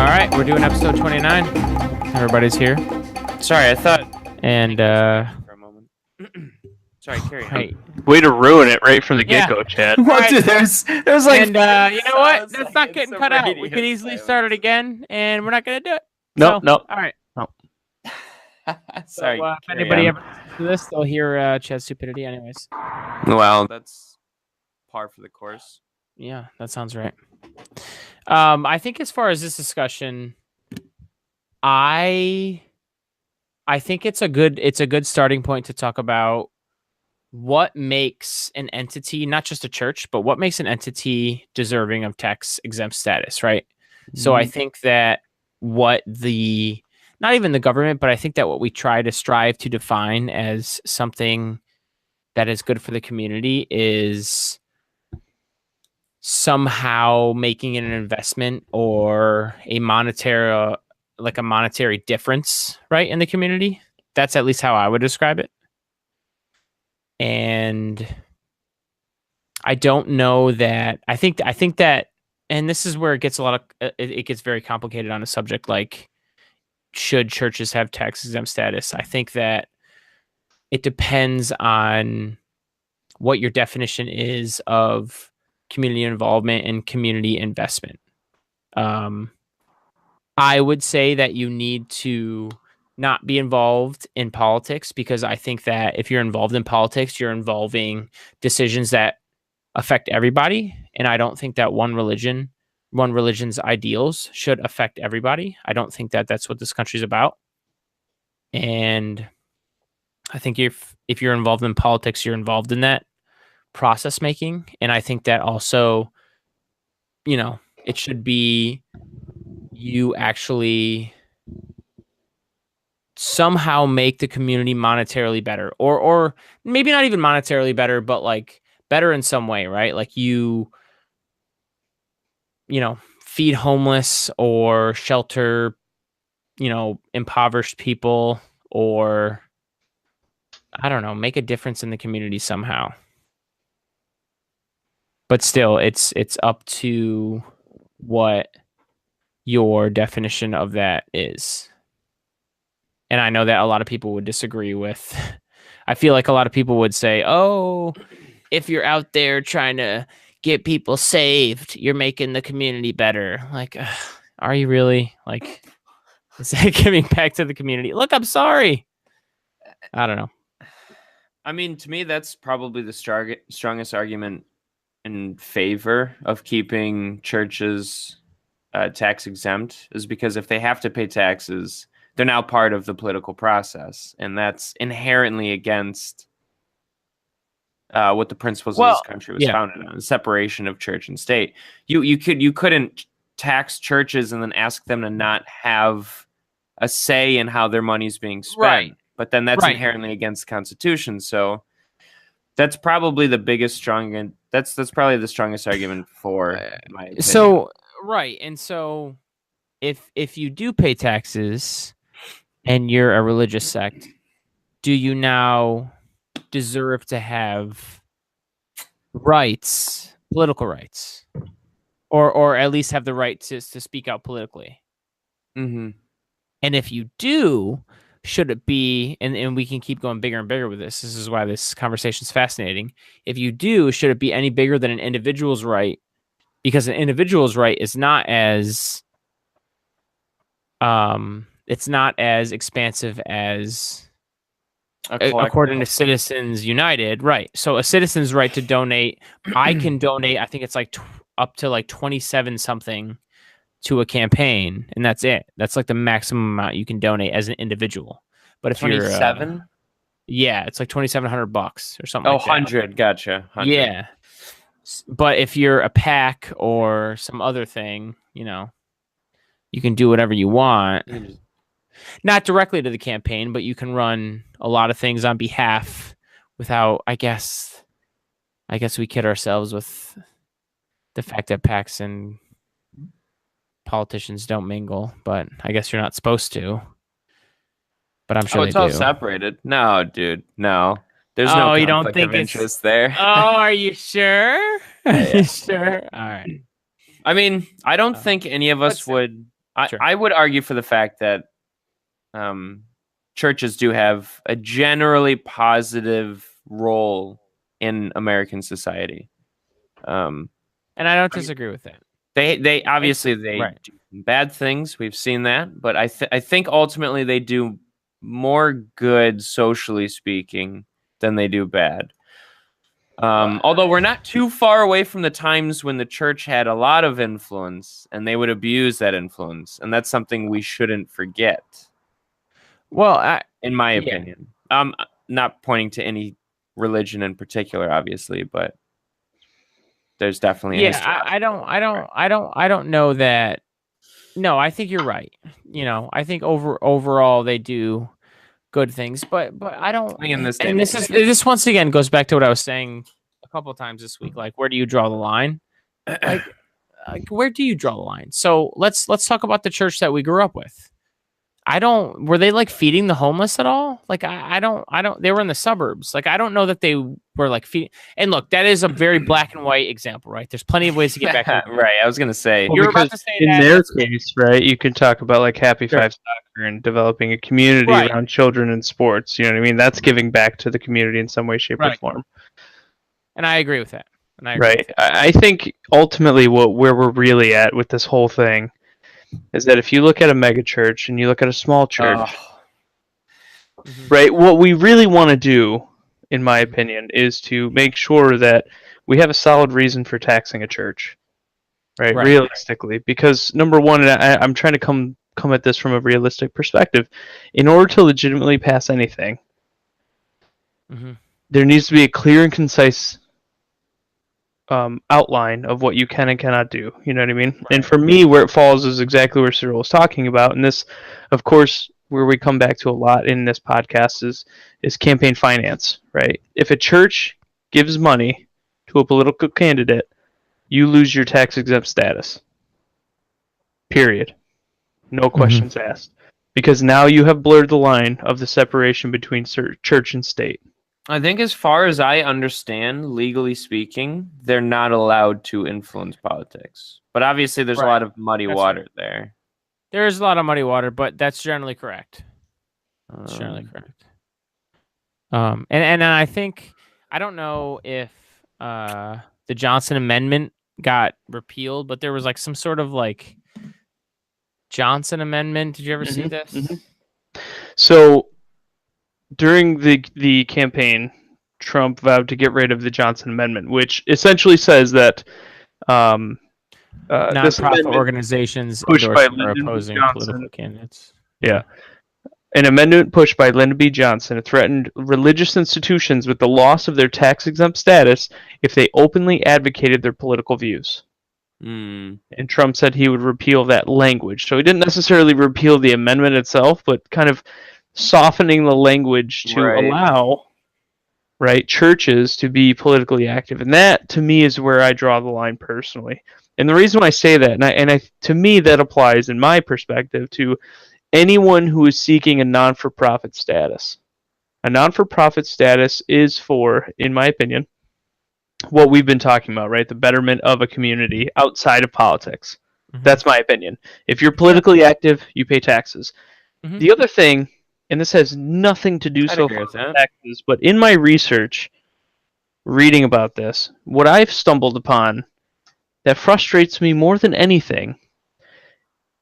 All right, we're doing episode 29. Everybody's here. Sorry, I thought. And For a moment. Sorry, carry on. right. Way to ruin it right from the get-go, Chad. Well, Dude, there's like. And you know what? Sounds That's like not it's getting a cut out. radio We could easily silence. start it again, and we're not gonna do it. Nope, nope. All right. Sorry. So, if carry anybody on. ever listens to this, they'll hear Chad's stupidity, anyways. Well, that's par for the course. Yeah, that sounds right. I think as far as this discussion, I think it's a good starting point to talk about what makes an entity, not just a church, but what makes an entity deserving of tax exempt status, right? So I think that not even the government, but I think that what we try to strive to define as something that is good for the community is somehow making it an investment or a monetary difference, right, in the community. That's at least how I would describe it. And I don't know that I think that, and this is where it gets it gets very complicated on a subject like, should churches have tax exempt status? I think that it depends on what your definition is of community involvement and community investment. I would say that you need to not be involved in politics, because I think that if you're involved in politics, you're involving decisions that affect everybody. And I don't think that one religion's ideals should affect everybody. I don't think that that's what this country's about. And I think if you're involved in politics, you're involved in that process making. And I think that also, it should be you actually somehow make the community monetarily better, or maybe not even monetarily better, but like better in some way, right? Like you feed homeless or shelter, impoverished people, or I don't know, make a difference in the community somehow. But still, it's up to what your definition of that is. And I know that a lot of people would disagree with. I feel like a lot of people would say, oh, if you're out there trying to get people saved, you're making the community better. Like, are you really? Like, is that giving back to the community? Look, I'm sorry. I don't know. I mean, to me, that's probably the strongest argument in favor of keeping churches tax exempt, is because if they have to pay taxes, they're now part of the political process, and that's inherently against what the principles of this country was founded on: the separation of church and state. You couldn't tax churches and then ask them to not have a say in how their money's being spent. Right. But then that's inherently against the Constitution. So that's probably the that's probably the strongest argument for my opinion. So right, and so if you do pay taxes and you're a religious sect, do you now deserve to have rights, political rights, or at least have the right to speak out politically? Mm-hmm. And if you do, should it be, and we can keep going bigger and bigger with this. This is why this conversation is fascinating. If you do, should it be any bigger than an individual's right? Because an individual's right is not as it's not as expansive as according to Citizens United, right? So a citizen's right to donate, I can donate, I think it's like up to like 27 something to a campaign, and that's it. That's like the maximum amount you can donate as an individual. But if 27, yeah, it's like $2,700 or something. Like 100, gotcha. 100. Yeah, but if you're a PAC or some other thing, you can do whatever you want. Not directly to the campaign, but you can run a lot of things on behalf without, I guess we kid ourselves with the fact that PACs and politicians don't mingle, but I guess you're not supposed to. But I'm sure it's they all do. separated. No, dude, no. There's no you don't conflict think of it's interest there. Oh, are you sure? Are you sure? All right. I mean, I don't think any of us would Sure. I would argue for the fact that churches do have a generally positive role in American society. And I don't disagree with that. They obviously Right. do bad things. We've seen that, but I think ultimately they do more good socially speaking than they do bad. Although we're not too far away from the times when the church had a lot of influence and they would abuse that influence, and that's something we shouldn't forget. Well, in my opinion, not pointing to any religion in particular, obviously, but there's definitely a history. I don't know that. No, I think you're right. I think overall they do good things, but I don't. In this And this once again goes back to what I was saying a couple of times this week. Like, where do you draw the line? Like where do you draw the line? So let's talk about the church that we grew up with. Were they like feeding the homeless at all? Like, I don't, they were in the suburbs. Like, I don't know that they were like feeding. And look, that is a very black and white example, right? There's plenty of ways to get back. Right. I was going to say, Well, you were about to say in that. their case, right, you can talk about like Happy Five Soccer and developing a community Right. around children in sports. You know what I mean? That's giving back to the community in some way, shape, or Right. form. And I agree with that. Right. I think ultimately where we're really at with this whole thing is that if you look at a mega church and you look at a small church, right, what we really want to do, in my opinion, is to make sure that we have a solid reason for taxing a church, right, realistically. Because, number one, and I'm trying to come at this from a realistic perspective, in order to legitimately pass anything, there needs to be a clear and concise outline of what you can and cannot do. You know what I mean? Right. And for me, where it falls is exactly where Cyril was talking about. And this, of course, where we come back to a lot in this podcast is campaign finance, right? If a church gives money to a political candidate, you lose your tax-exempt status. Period. No questions asked. Because now you have blurred the line of the separation between church and state. I think as far as I understand, legally speaking, they're not allowed to influence politics. But obviously there's a lot of muddy water there. There is a lot of muddy water, but that's generally correct. That's generally correct. And I think, I don't know if the Johnson Amendment got repealed, but there was like some sort of like Johnson Amendment. Did you ever see this? So during the campaign, Trump vowed to get rid of the Johnson Amendment, which essentially says that nonprofit organizations endorsing or opposing political candidates. Yeah. An amendment pushed by Lyndon B. Johnson threatened religious institutions with the loss of their tax-exempt status if they openly advocated their political views. And Trump said he would repeal that language. So he didn't necessarily repeal the amendment itself, but kind of softening the language to allow churches to be politically active. And that, to me, is where I draw the line personally. And the reason I say that, to me, that applies, in my perspective, to anyone who is seeking a non-for-profit status. A non-for-profit status is for, in my opinion, what we've been talking about, right? The betterment of a community outside of politics. That's my opinion. If you're politically active, you pay taxes. The other thing, and this has nothing to do so far with taxes, but in my research, reading about this, what I've stumbled upon that frustrates me more than anything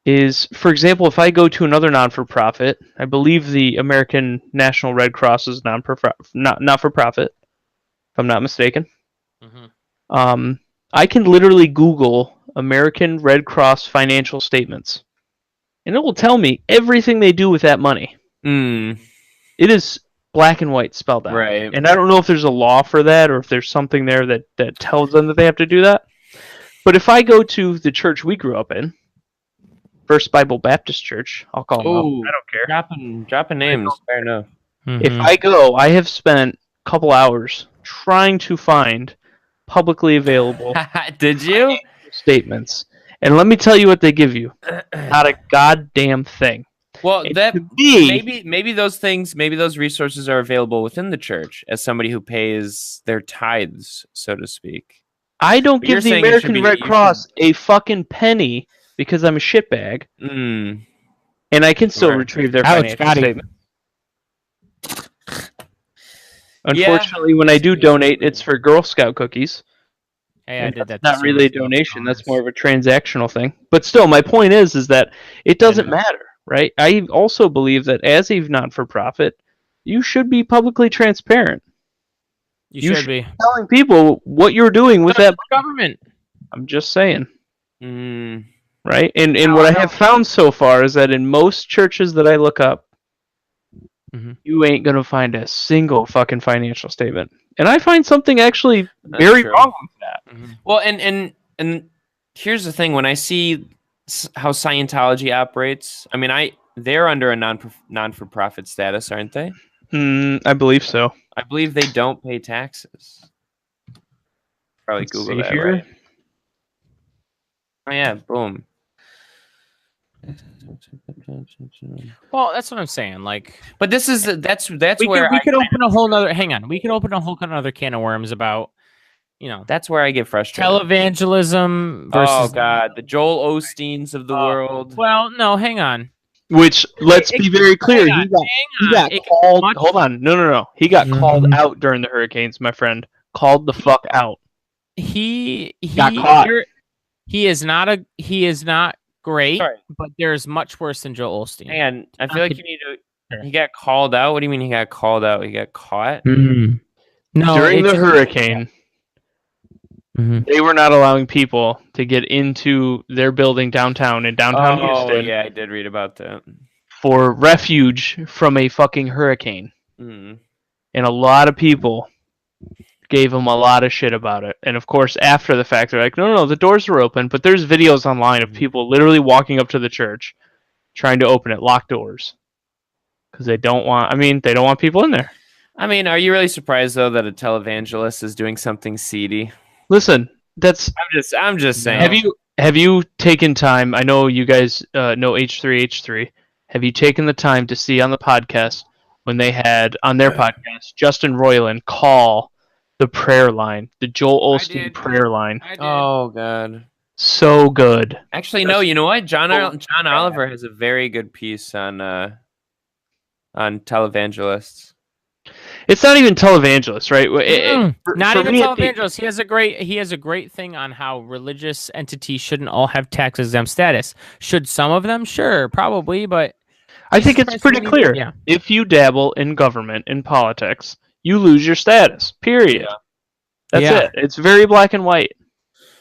is, for example, if I go to another non-for-profit, I believe the American National Red Cross is not-for-profit, if I'm not mistaken. I can literally Google American Red Cross financial statements, and it will tell me everything they do with that money. It is black and white spelled out. Right. And I don't know if there's a law for that or if there's something there that tells them that they have to do that. But if I go to the church we grew up in, First Bible Baptist Church, I'll call them up. I don't care. Dropping names. Fair enough. If I go, I have spent a couple hours trying to find publicly available Did you? statements. And let me tell you what they give you. Not a goddamn thing. Well, maybe those resources are available within the church as somebody who pays their tithes, so to speak. I don't give the American Red Cross a fucking penny because I'm a shitbag, Mm. and I can still Right. retrieve their Ouch, financial Scotty. statement. Unfortunately, when I do donate, it's for Girl Scout cookies. Hey, I And did that's that. not really a donation. That's more of a transactional thing. But still, my point is that it doesn't matter, right? I also believe that as a not-for-profit, you should be publicly transparent. You should be. Telling people what you're doing with that government. I'm just saying, Mm. right? And what I have found so far is that in most churches that I look up, you ain't gonna find a single fucking financial statement. And I find something actually very wrong with that. Well, and here's the thing: when I see how Scientology operates, I mean, they're under a non-for-profit status, aren't they? I believe so. I believe they don't pay taxes. Probably Let's Google see that, here. right? Oh yeah, boom. Well, that's what I'm saying. Like, but this is that's we where could open a whole nother. Hang on, we could open a whole other can of worms about, that's where I get frustrated. televangelism versus. Oh God, the Joel Osteens of the world. Well, no, hang on. Which, let's be very clear, he got called. Hold on, no. He got called out during the hurricanes, my friend. Called the fuck out. He got caught. He is not great, but there's much worse than Joel Osteen. And I feel like you need to. He got called out. What do you mean he got called out? He got caught? No, during the hurricane. They were not allowing people to get into their building downtown in downtown Houston. Oh, yeah, I did read about that. For refuge from a fucking hurricane. And a lot of people gave them a lot of shit about it. And of course, after the fact, they're like, no, the doors were open. But there's videos online of people literally walking up to the church, trying to open it, locked doors. Because they don't want people in there. I mean, are you really surprised, though, that a televangelist is doing something seedy? Listen, I'm just saying. Have you taken time? I know you guys know H3H3. Have you taken the time to see on the podcast when they had on their podcast Justin Roiland call the prayer line, the Joel Osteen prayer line? Oh God, so good. Actually, no. You know what? John Oliver has a very good piece on televangelists. It's not even televangelists, right? Not even televangelists. He has a great thing on how religious entities shouldn't all have tax exempt status. Should some of them? Sure, probably, but I think it's pretty clear. Yeah. If you dabble in government, in politics, you lose your status. Period. Yeah. That's it. It's very black and white.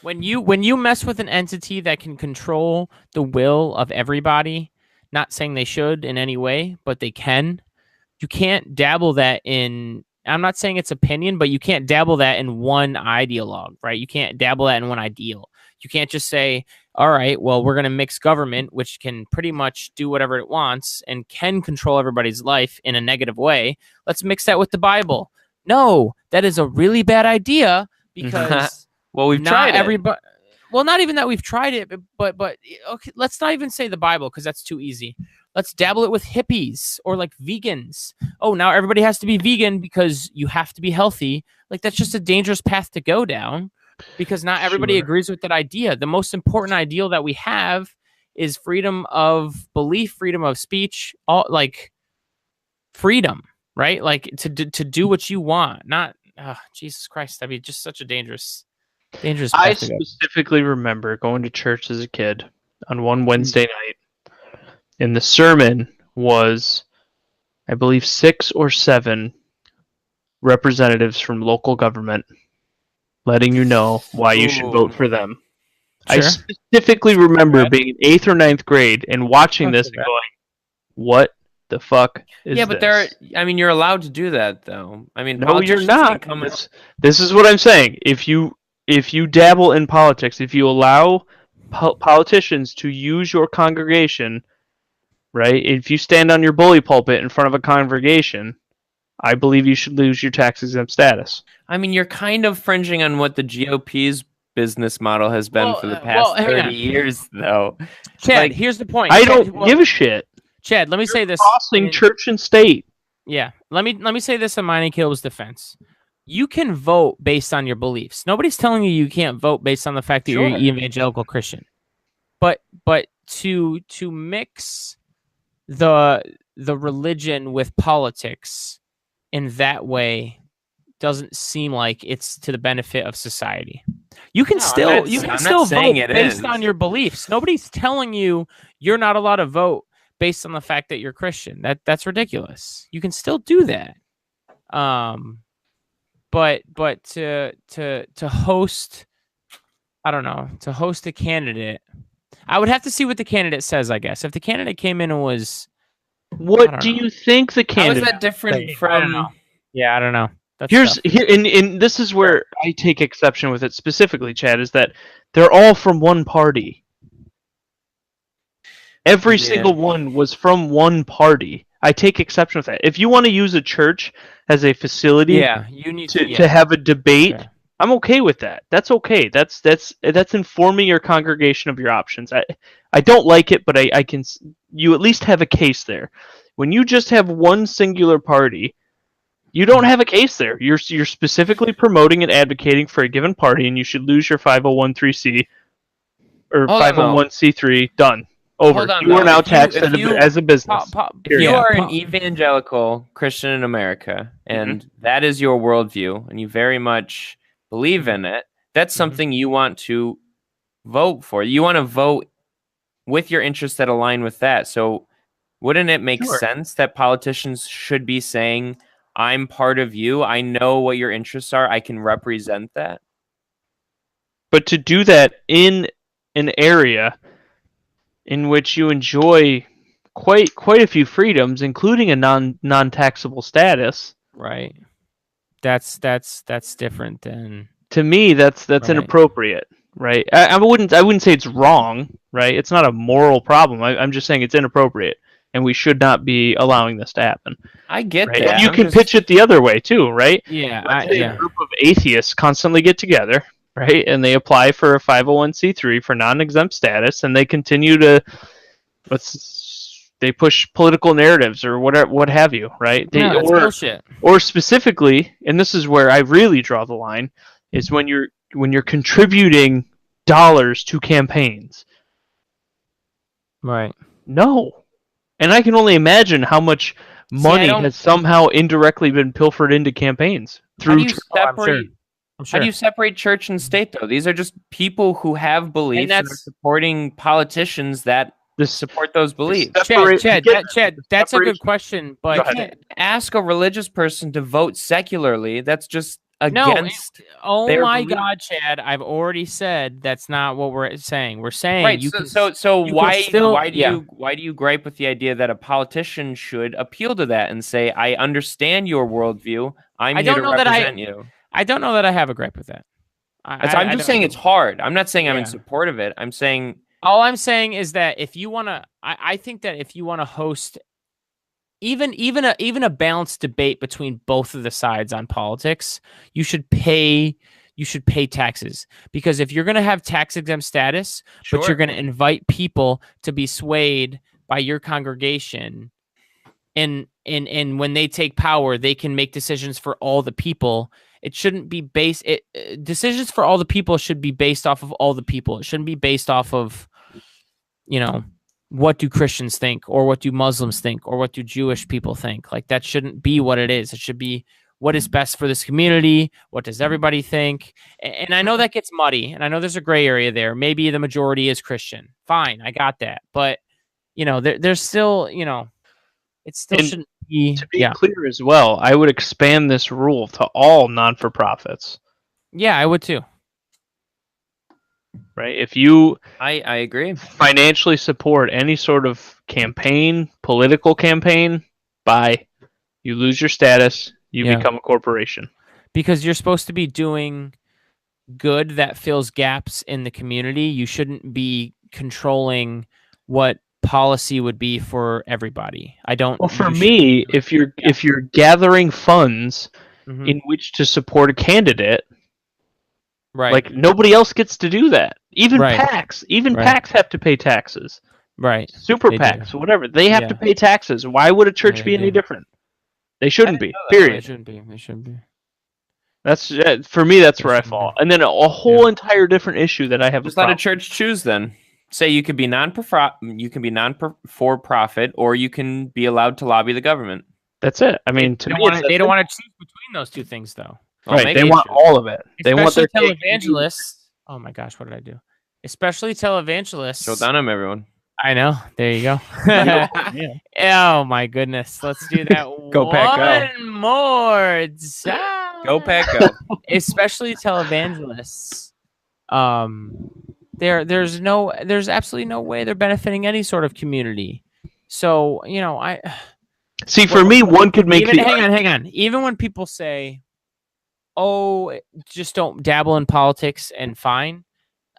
When you mess with an entity that can control the will of everybody, not saying they should in any way, but they can. You can't dabble that in, I'm not saying it's opinion, but you can't dabble that in one ideologue, right? You can't dabble that in one ideal. You can't just say, all right, well, we're going to mix government, which can pretty much do whatever it wants and can control everybody's life in a negative way. Let's mix that with the Bible. No, that is a really bad idea because well, we've tried everybody. Well, not even that we've tried it, but okay, let's not even say the Bible because that's too easy. Let's dabble it with hippies or like vegans. Oh, now everybody has to be vegan because you have to be healthy. Like that's just a dangerous path to go down because not everybody agrees with that idea. The most important ideal that we have is freedom of belief, freedom of speech, all like freedom, right? Like to do what you want, not Jesus Christ. That'd be just such a dangerous path I to go. specifically remember going to church as a kid on one Wednesday night. And the sermon was, I believe, 6 or 7 representatives from local government letting you know why you should vote for them. Sure. I specifically remember being in 8th or 9th grade and watching this and going, what the fuck is this? But you're allowed to do that, though. I mean, no, you're not. This is what I'm saying. If you dabble in politics, if you allow politicians to use your congregation, right? If you stand on your bully pulpit in front of a congregation, I believe you should lose your tax-exempt status. I mean, you're kind of fringing on what the GOP's business model has been for the past 30 years, though. Chad, here's the point. I don't give a shit. Chad, let me say this. Crossing church and state. Yeah, let me say this in Miney Kill's defense. You can vote based on your beliefs. Nobody's telling you can't vote based on the fact that you're an evangelical Christian. but to mix the religion with politics in that way doesn't seem like it's to the benefit of society. You can still vote based on your beliefs. Nobody's telling you you're not allowed to vote based on the fact that you're Christian. That's ridiculous. You can still do that. But to host, I don't know, to host a candidate, I would have to see what the candidate says, I guess. If the candidate came in and was, what do you think the candidate? How is that different from? Yeah, I don't know. And this is where I take exception with it specifically, Chad, is that they're all from one party. Every single one was from one party. I take exception with that. If you want to use a church as a facility, you need to have a debate. Sure. I'm okay with that. That's okay. That's informing your congregation of your options. I don't like it, but I can. You at least have a case there. When you just have one singular party, you don't have a case there. You're specifically promoting and advocating for a given party, and you should lose your 501c or 501c3. Done. Over. You are now taxed as a business. If you are an evangelical Christian in America, and that is your worldview, and you very much believe in it, that's something you want to vote for. You want to vote with your interests that align with that. So wouldn't it make sense that politicians should be saying, I'm part of you, I know what your interests are, I can represent that? But to do that in an area in which you enjoy quite a few freedoms, including a non-taxable status, right? That's different than. To me, that's inappropriate, right? I wouldn't say it's wrong, right? It's not a moral problem. I'm just saying it's inappropriate, and we should not be allowing this to happen. I get right? that. And you can pitch it the other way too, right? Yeah, a group of atheists constantly get together, right, and they apply for a 501c3 for non-exempt status, and they continue to they push political narratives or whatever, what have you, right? That's bullshit. Or specifically, and this is where I really draw the line, is when you're contributing dollars to campaigns. Right. No. And I can only imagine how much money has somehow indirectly been pilfered into campaigns through. How do you separate church and state, though? These are just people who have beliefs and are supporting politicians that support those beliefs. Chad, that's a good question, but you can't ask a religious person to vote secularly. That's just against. My God, Chad! I've already said that's not what we're saying. We're saying right. Why do you gripe with the idea that a politician should appeal to that and say, "I understand your worldview. I'm here to represent you." I don't know that I have a gripe with that. I'm just saying it's hard. I'm not saying I'm in support of it. I'm saying all I'm saying is that if you want to, I think that if you want to host even a balanced debate between both of the sides on politics, you should pay taxes, because if you're going to have tax exempt status, but you're going to invite people to be swayed by your congregation, and when they take power, they can make decisions for all the people. It shouldn't be decisions for all the people should be based off of all the people. It shouldn't be based off of, what do Christians think, or what do Muslims think, or what do Jewish people think. Like, that shouldn't be what it is. It should be what is best for this community. What does everybody think? And I know that gets muddy, and I know there's a gray area there. Maybe the majority is Christian. Fine, I got that. But, there's still, it still shouldn't be. To be clear as well, I would expand this rule to all non-for-profits. Yeah, I would too. Right? If you I agree. Financially support any sort of campaign, political campaign, you lose your status, you become a corporation. Because you're supposed to be doing good that fills gaps in the community. You shouldn't be controlling what policy would be for everybody. Well, for me, if you're gathering funds in which to support a candidate, right? Like, nobody else gets to do that. Even PACs, PACs have to pay taxes. Right. Super PACs, whatever, they have to pay taxes. Why would a church be any different? They shouldn't be. Period. They shouldn't be. That's for me. That's where I fall. And then a whole entire different issue that I have. Just let a church choose then. say you could be for profit, or you can be allowed to lobby the government. That's it. I mean, they don't want to choose between those two things, though. Well, right? They want all of it. They want their televangelists. Oh my gosh, what did I do? Especially televangelists. Joe Dunham, everyone. I know. There you go. Oh my goodness. Let's do that. Go Pack, one more time. Go Pack, go. Especially televangelists. There's absolutely no way they're benefiting any sort of community. So, I see, for me, one could make hang on. Even when people say, "Oh, just don't dabble in politics and fine,"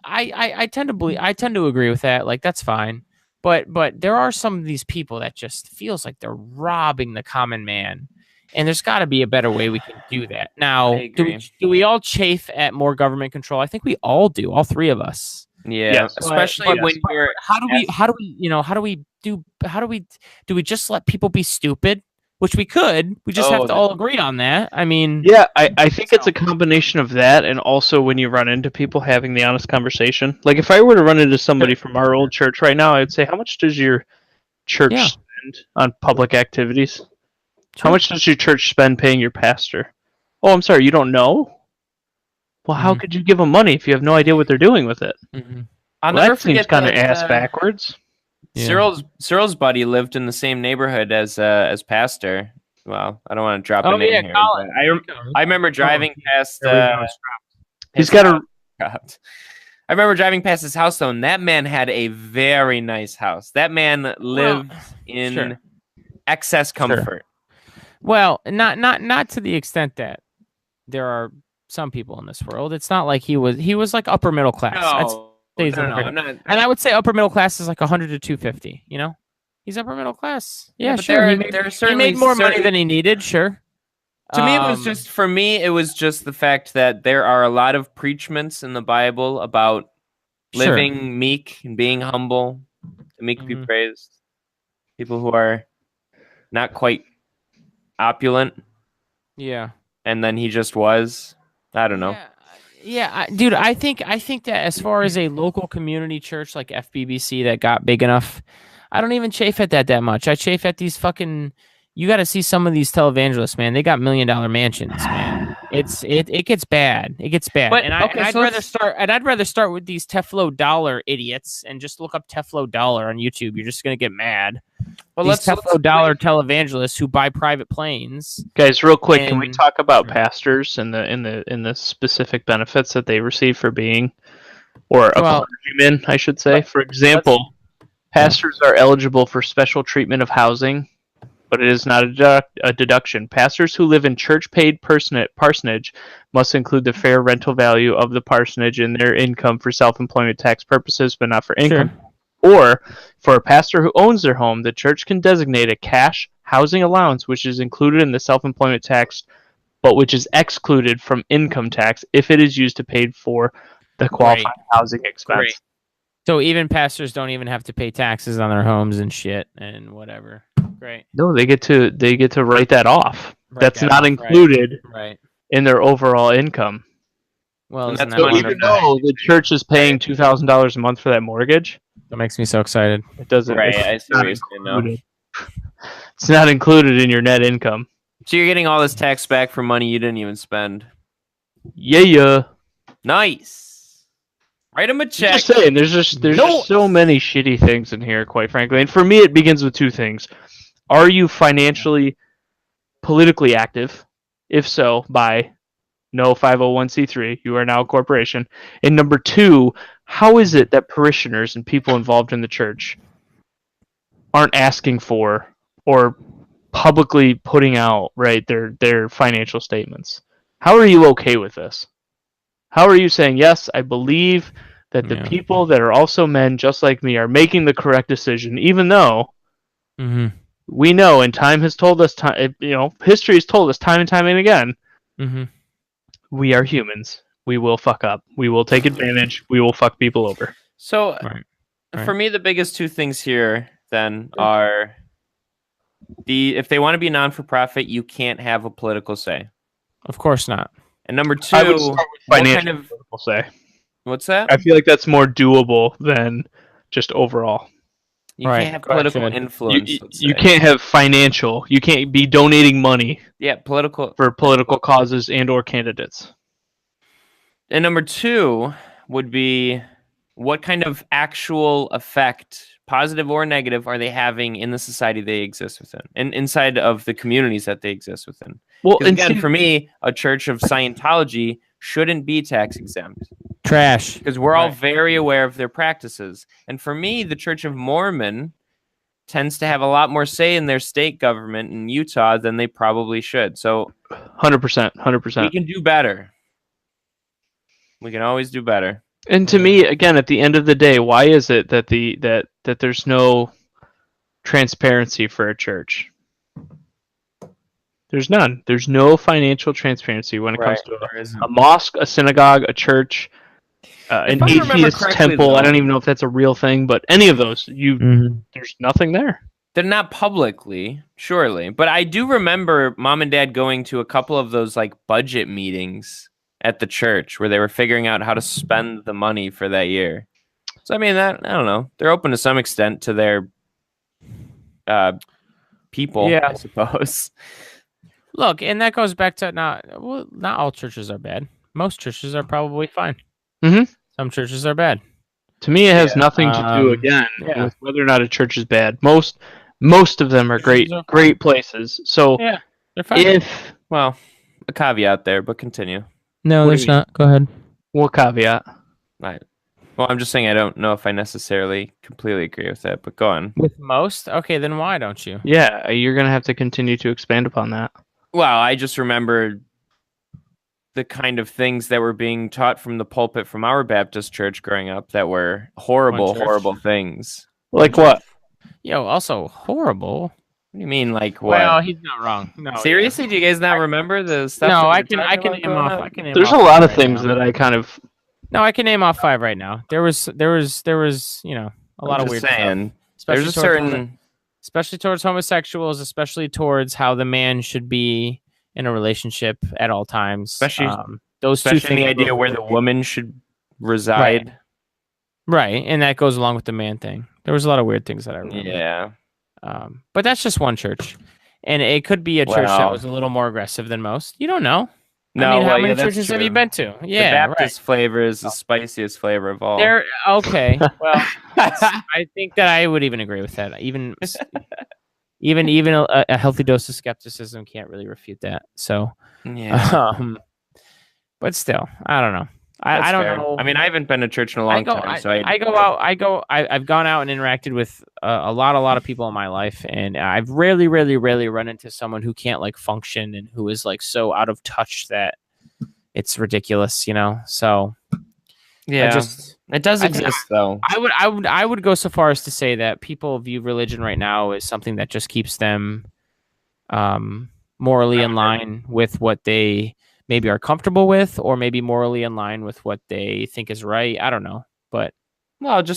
I tend to agree with that. Like, that's fine. But there are some of these people that just feels like they're robbing the common man. And there's got to be a better way we can do that. Now, do we all chafe at more government control? I think we all do, all three of us. Yeah, yes. Especially when you're. Do we just let people be stupid? Which we could. We just have to all agree on that. I mean, yeah, I think it's a combination of that, and also when you run into people having the honest conversation. Like, if I were to run into somebody from our old church right now, I'd say, "How much does your church spend on public activities? Sure. How much does your church spend paying your pastor?" "Oh, I'm sorry, you don't know? Well, how could you give them money if you have no idea what they're doing with it?" That seems kind of ass backwards. Yeah. Cyril's buddy lived in the same neighborhood as pastor. Well, I don't want to drop a name here. I remember driving past. He's got a. I remember driving past his house though, and that man had a very nice house. That man lived in excess comfort. Sure. Well, not to the extent that there are some people in this world. It's not like he was like upper middle class. No. I'm not. And I would say upper middle class is like 100 to 250. He's upper middle class. Yeah, sure. He made more money than he needed. Sure. To me, it was just the fact that there are a lot of preachments in the Bible about living meek and being humble, to meek be praised. People who are not quite opulent. Yeah. And then he just was. I don't know. Yeah, dude, I think that as far as a local community church like FBBC that got big enough, I don't even chafe at that much. I chafe at these fucking. You got to see some of these televangelists, man. They got $1 million mansions, man. It gets bad. It gets bad. But, I'd rather start with these Teflo Dollar idiots and just look up Teflo Dollar on YouTube. You're just gonna get mad. Well, these Teflo Dollar televangelists who buy private planes. Guys, real quick, can we talk about pastors and the specific benefits that they receive for being, or a clergyman, I should say. For example, pastors are eligible for special treatment of housing, but it is not a deduction. Pastors who live in church-paid parsonage must include the fair rental value of the parsonage in their income for self-employment tax purposes, but not for income. Sure. Or, for a pastor who owns their home, the church can designate a cash housing allowance, which is included in the self-employment tax, but which is excluded from income tax if it is used to pay for the qualified housing expense. Great. So even pastors don't even have to pay taxes on their homes and shit and whatever. Great. No, they get to write that off. That's not included in their overall income. Well, so even though the church is paying $2,000 a month for that mortgage, that makes me so excited. It doesn't. Right, I see what you're saying. It's not included in your net income. So you're getting all this tax back for money you didn't even spend. Yeah. Nice. Write him a check. Just saying, there's just so many shitty things in here, quite frankly. And for me, it begins with two things. Are you financially, politically active? If so, by no 501c3, you are now a corporation. And number two, how is it that parishioners and people involved in the church aren't asking for or publicly putting out their financial statements? How are you okay with this? How are you saying, yes, I believe that the people that are also men just like me are making the correct decision, even though we know, and time has told us, history has told us time and time and again, we are humans. We will fuck up. We will take advantage. We will fuck people over. So, for me, the biggest two things here then are if they want to be non-for-profit, you can't have a political say. Of course not. And number two, I would start with financial political say. What's that? I feel like that's more doable than just overall. You Right, can't have go ahead, political Fred. influence. You can't have financial. You can't be donating money political for political causes and or candidates. And number 2 would be, what kind of actual effect, positive or negative, are they having in the society they exist within, and inside of the communities that they exist within? Well, Because again, for me, a church of Scientology shouldn't be tax exempt. Trash. Because we're all very aware of their practices. And for me, the Church of Mormon tends to have a lot more say in their state government in Utah than they probably should. So 100%. we can do better. We can always do better. And to me, again, at the end of the day, why is it that that there's no transparency for a church? There's none. There's no financial transparency when it comes to a mosque, a synagogue, a church, an atheist temple. Though, I don't even know if that's a real thing, but any of those, there's nothing there. They're not publicly, surely. But I do remember Mom and Dad going to a couple of those like budget meetings at the church where they were figuring out how to spend the money for that year. So I mean, that, I don't know. They're open to some extent to their people, I suppose. Look, and that goes back to not all churches are bad. Most churches are probably fine. Some churches are bad. To me, it has nothing to do with whether or not a church is bad. Most of them are great places. So they're fine. Well, a caveat there, but continue. No, there's not. Go ahead. What caveat? Right. Well, I'm just saying I don't know if I necessarily completely agree with that, but go on. With most? Okay, then why don't you? Yeah, you're going to have to continue to expand upon that. Well, I just remember the kind of things that were being taught from the pulpit from our Baptist church growing up that were horrible things. Like what? Yo, also horrible. What do you mean, like what? Well, he's not wrong. No, seriously, do you guys not remember the stuff? No, I can name off. There's a lot of things that I kind of. No, I can name off 5 right now. There was, a lot of weird stuff. There's a certain, especially towards homosexuals, especially towards how the man should be in a relationship at all times. Especially those two things. The idea where the woman should reside. Right, and that goes along with the man thing. There was a lot of weird things that I remember. Yeah. But that's just one church, and it could be a church that was a little more aggressive than most. You don't know. No, I mean, how many churches have you been to? Yeah, the Baptist flavor is the spiciest flavor of all. Okay. Well, I think that I would even agree with that. Even a healthy dose of skepticism can't really refute that. So, but still, I don't know. I don't know. I mean, I haven't been to church in a long time, so I've gone out and interacted with a lot of people in my life, and I've rarely run into someone who can't like function and who is like so out of touch that it's ridiculous, So yeah, it does exist though. I would go so far as to say that people view religion right now as something that just keeps them morally in line with what they maybe are comfortable with, or maybe morally in line with what they think is right. I don't know, but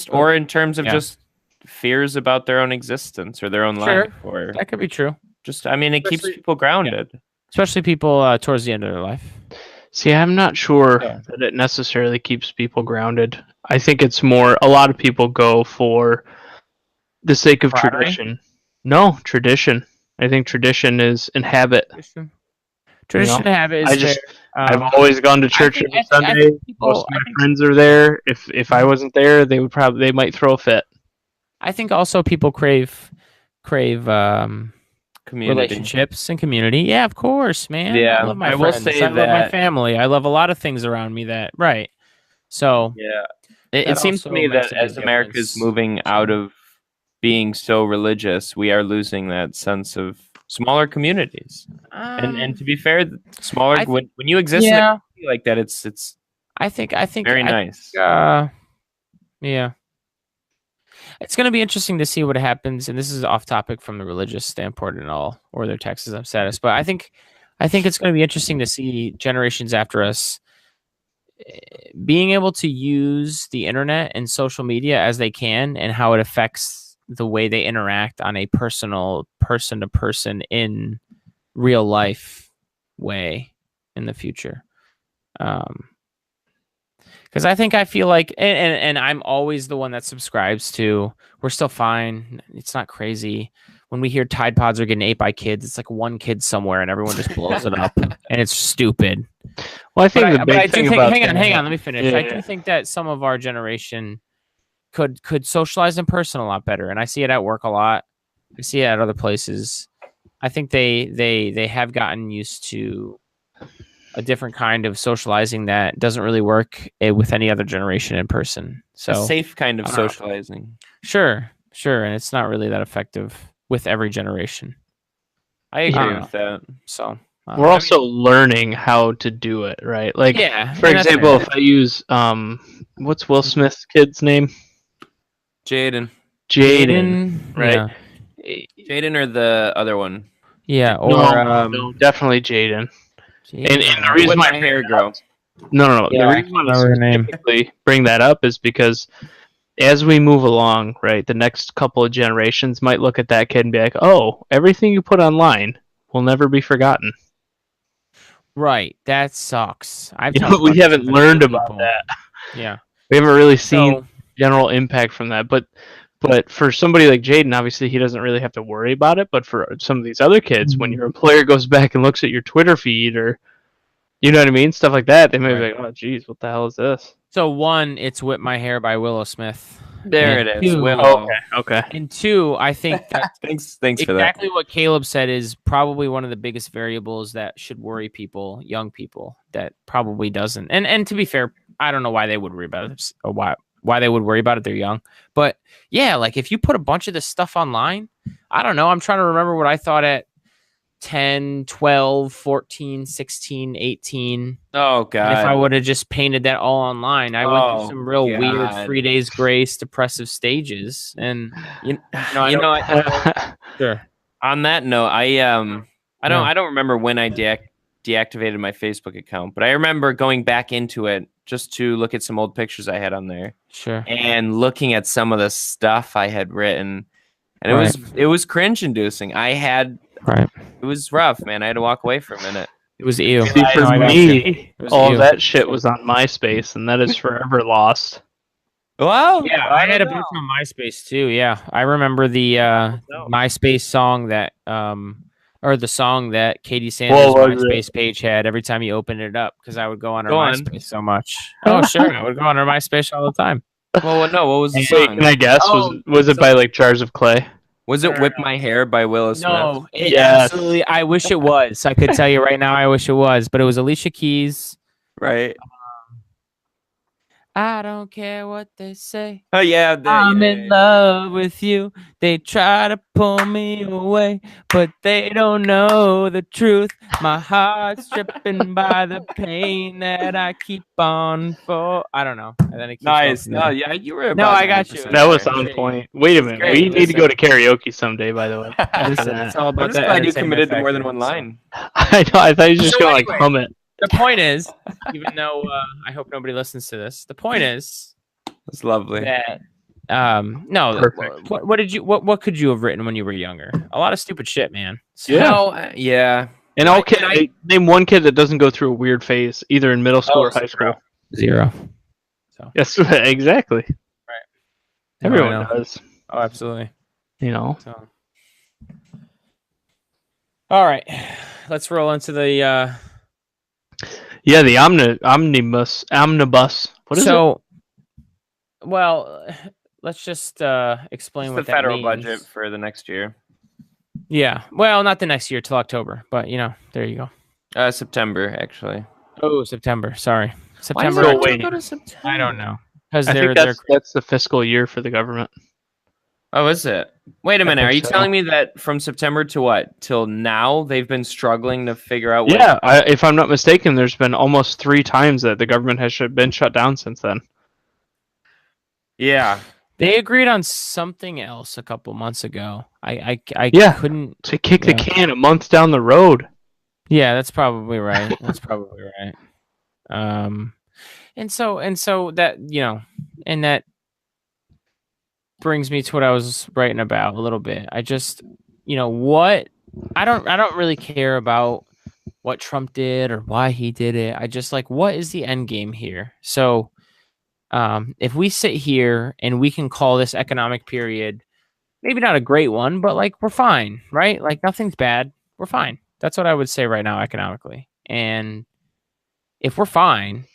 or in terms of just fears about their own existence or their own life, or that could be true. It keeps people grounded, especially people towards the end of their life. See, I'm not sure that it necessarily keeps people grounded. I think it's more, a lot of people go for the sake of tradition. No, tradition. I think tradition is in habit. Tradition habit is I've always gone to church every Sunday. Most of my friends are there. If I wasn't there, they might throw a fit. I think also people crave community. Relationships and community. Yeah, of course, man. Yeah, I love my friends. I love my family. I love a lot of things around me So yeah, it seems to me that as America is moving out of being so religious, we are losing that sense of smaller communities. And to be fair, smaller when you exist in a community like that, it's I think very nice. Yeah. It's going to be interesting to see what happens, and this is off topic from the religious standpoint and all, or their tax exempt status. But I think it's going to be interesting to see generations after us being able to use the internet and social media as they can, and how it affects the way they interact on a personal, person-to-person in real life way in the future. Because Because I feel like, and I'm always the one that subscribes to, we're still fine. It's not crazy. When we hear Tide Pods are getting ate by kids, it's like one kid somewhere and everyone just blows it up. And it's stupid. Well, I think the big I do thing think, about hang on, let me finish. Yeah, I do think that some of our generation could socialize in person a lot better. And I see it at work a lot. I see it at other places. I think they have gotten used to a different kind of socializing that doesn't really work with any other generation in person. So A safe kind of I don't know. socializing. Sure, and it's not really that effective with every generation. I agree Yeah. with that. So we're also learning how to do it, right? Like, yeah. for and that's example, fair. if I use what's Will Smith's kid's name? Jaden. Jaden, right? Jaden or the other one? Yeah, or no, definitely Jaden. Jaden, And the reason Let why my hair grow. No. Yeah, The I reason can't why remember her I name. specifically bring that up is because as we move along, right, the next couple of generations might look at that kid and be like, "Oh, everything you put online will never be forgotten." right, that sucks. I've You know, talked we about this haven't with learned people. about that. Yeah. We haven't really seen So general impact from that. But for somebody like Jaden, obviously he doesn't really have to worry about it. But for some of these other kids, when your employer goes back and looks at your Twitter feed or you know what I mean, stuff like that, they may be like, "Oh, geez, what the hell is this?" So one, it's "Whip My Hair" by Willow Smith. There And it is. two- Willow. Okay. And two, I think that Thanks for that. exactly what Caleb said is probably one of the biggest variables that should worry people, young people, that probably doesn't. And to be fair, I don't know why they would worry about it or why they would worry about it. They're young. But yeah, like if you put a bunch of this stuff online, I don't know. I'm trying to remember what I thought at 10, 12, 14, 16, 18. Oh God! And if I would have just painted that all online, I went through some real weird God. 3 Days Grace depressive stages. And sure. On that note, I don't remember when I deactivated my Facebook account, but I remember going back into it just to look at some old pictures I had on there. Sure. And looking at some of the stuff I had written, and it was cringe inducing. It was rough, man. I had to walk away for a minute. It was ew. See, for me, all ew. that shit was on MySpace, and that is forever lost. Well, Yeah, I had a bunch on MySpace too. Yeah, I remember the MySpace song that or the song that Katie Sanders' MySpace page had every time you opened it up because I would go on her MySpace so much. Oh, sure, I would go on her MySpace all the time. Well, no, what was the Wait, song? can I guess? Was it by like Jars of Clay? Was it "Whip My Hair" by Willow Smith? No, absolutely. I wish it was. I could tell you right now, I wish it was, but it was Alicia Keys. Right. I don't care what they say. Oh yeah, I'm in love with you. They try to pull me away, but they don't know the truth. My heart's dripping by the pain that I keep on for. I don't know. And then it keeps Nice. going. No, yeah, you were. No, I got you. That was on point. Wait a minute. great. We need to go to karaoke someday, by the way. Listen, it's all I'm about just that. glad you entertainment committed to more than factor, one line. I know. I thought you were just So gonna anyway. like hum it. The point is, even though I hope nobody listens to this, the point is That's lovely. that no. Perfect. What could you have written when you were younger? A lot of stupid shit, man. So, Yeah. Yeah. And all kids, name one kid that doesn't go through a weird phase, either in middle school or high school. Zero. Yes, exactly. Right. Everyone No, I know. does. Oh, absolutely. You know. So. All right, let's roll into the. Yeah, the omnibus. What is it? Well, let's just explain It's what the that federal means. budget for the next year. Yeah, well, not the next year till October, but there you go. September, actually. Oh, September. Sorry, Why does September. it it waiting. go to September? I don't know because I they're think that's the fiscal year for the government. Oh, is it? Wait a minute. think Are you so. telling me that from September to what? Till now, they've been struggling to figure out what? Yeah, if I'm not mistaken, there's been almost 3 times that the government has been shut down since then. Yeah. They agreed on something else a couple months ago. I Yeah. couldn't. To kick the can a month down the road. Yeah, that's probably right. That's probably right. And so that and that brings me to what I was writing about a little bit. I just what I don't really care about what Trump did or why he did it. I just what is the end game here? So if we sit here and we can call this economic period maybe not a great one, but like we're fine, right? Like nothing's bad. We're fine. That's what I would say right now economically. And if we're fine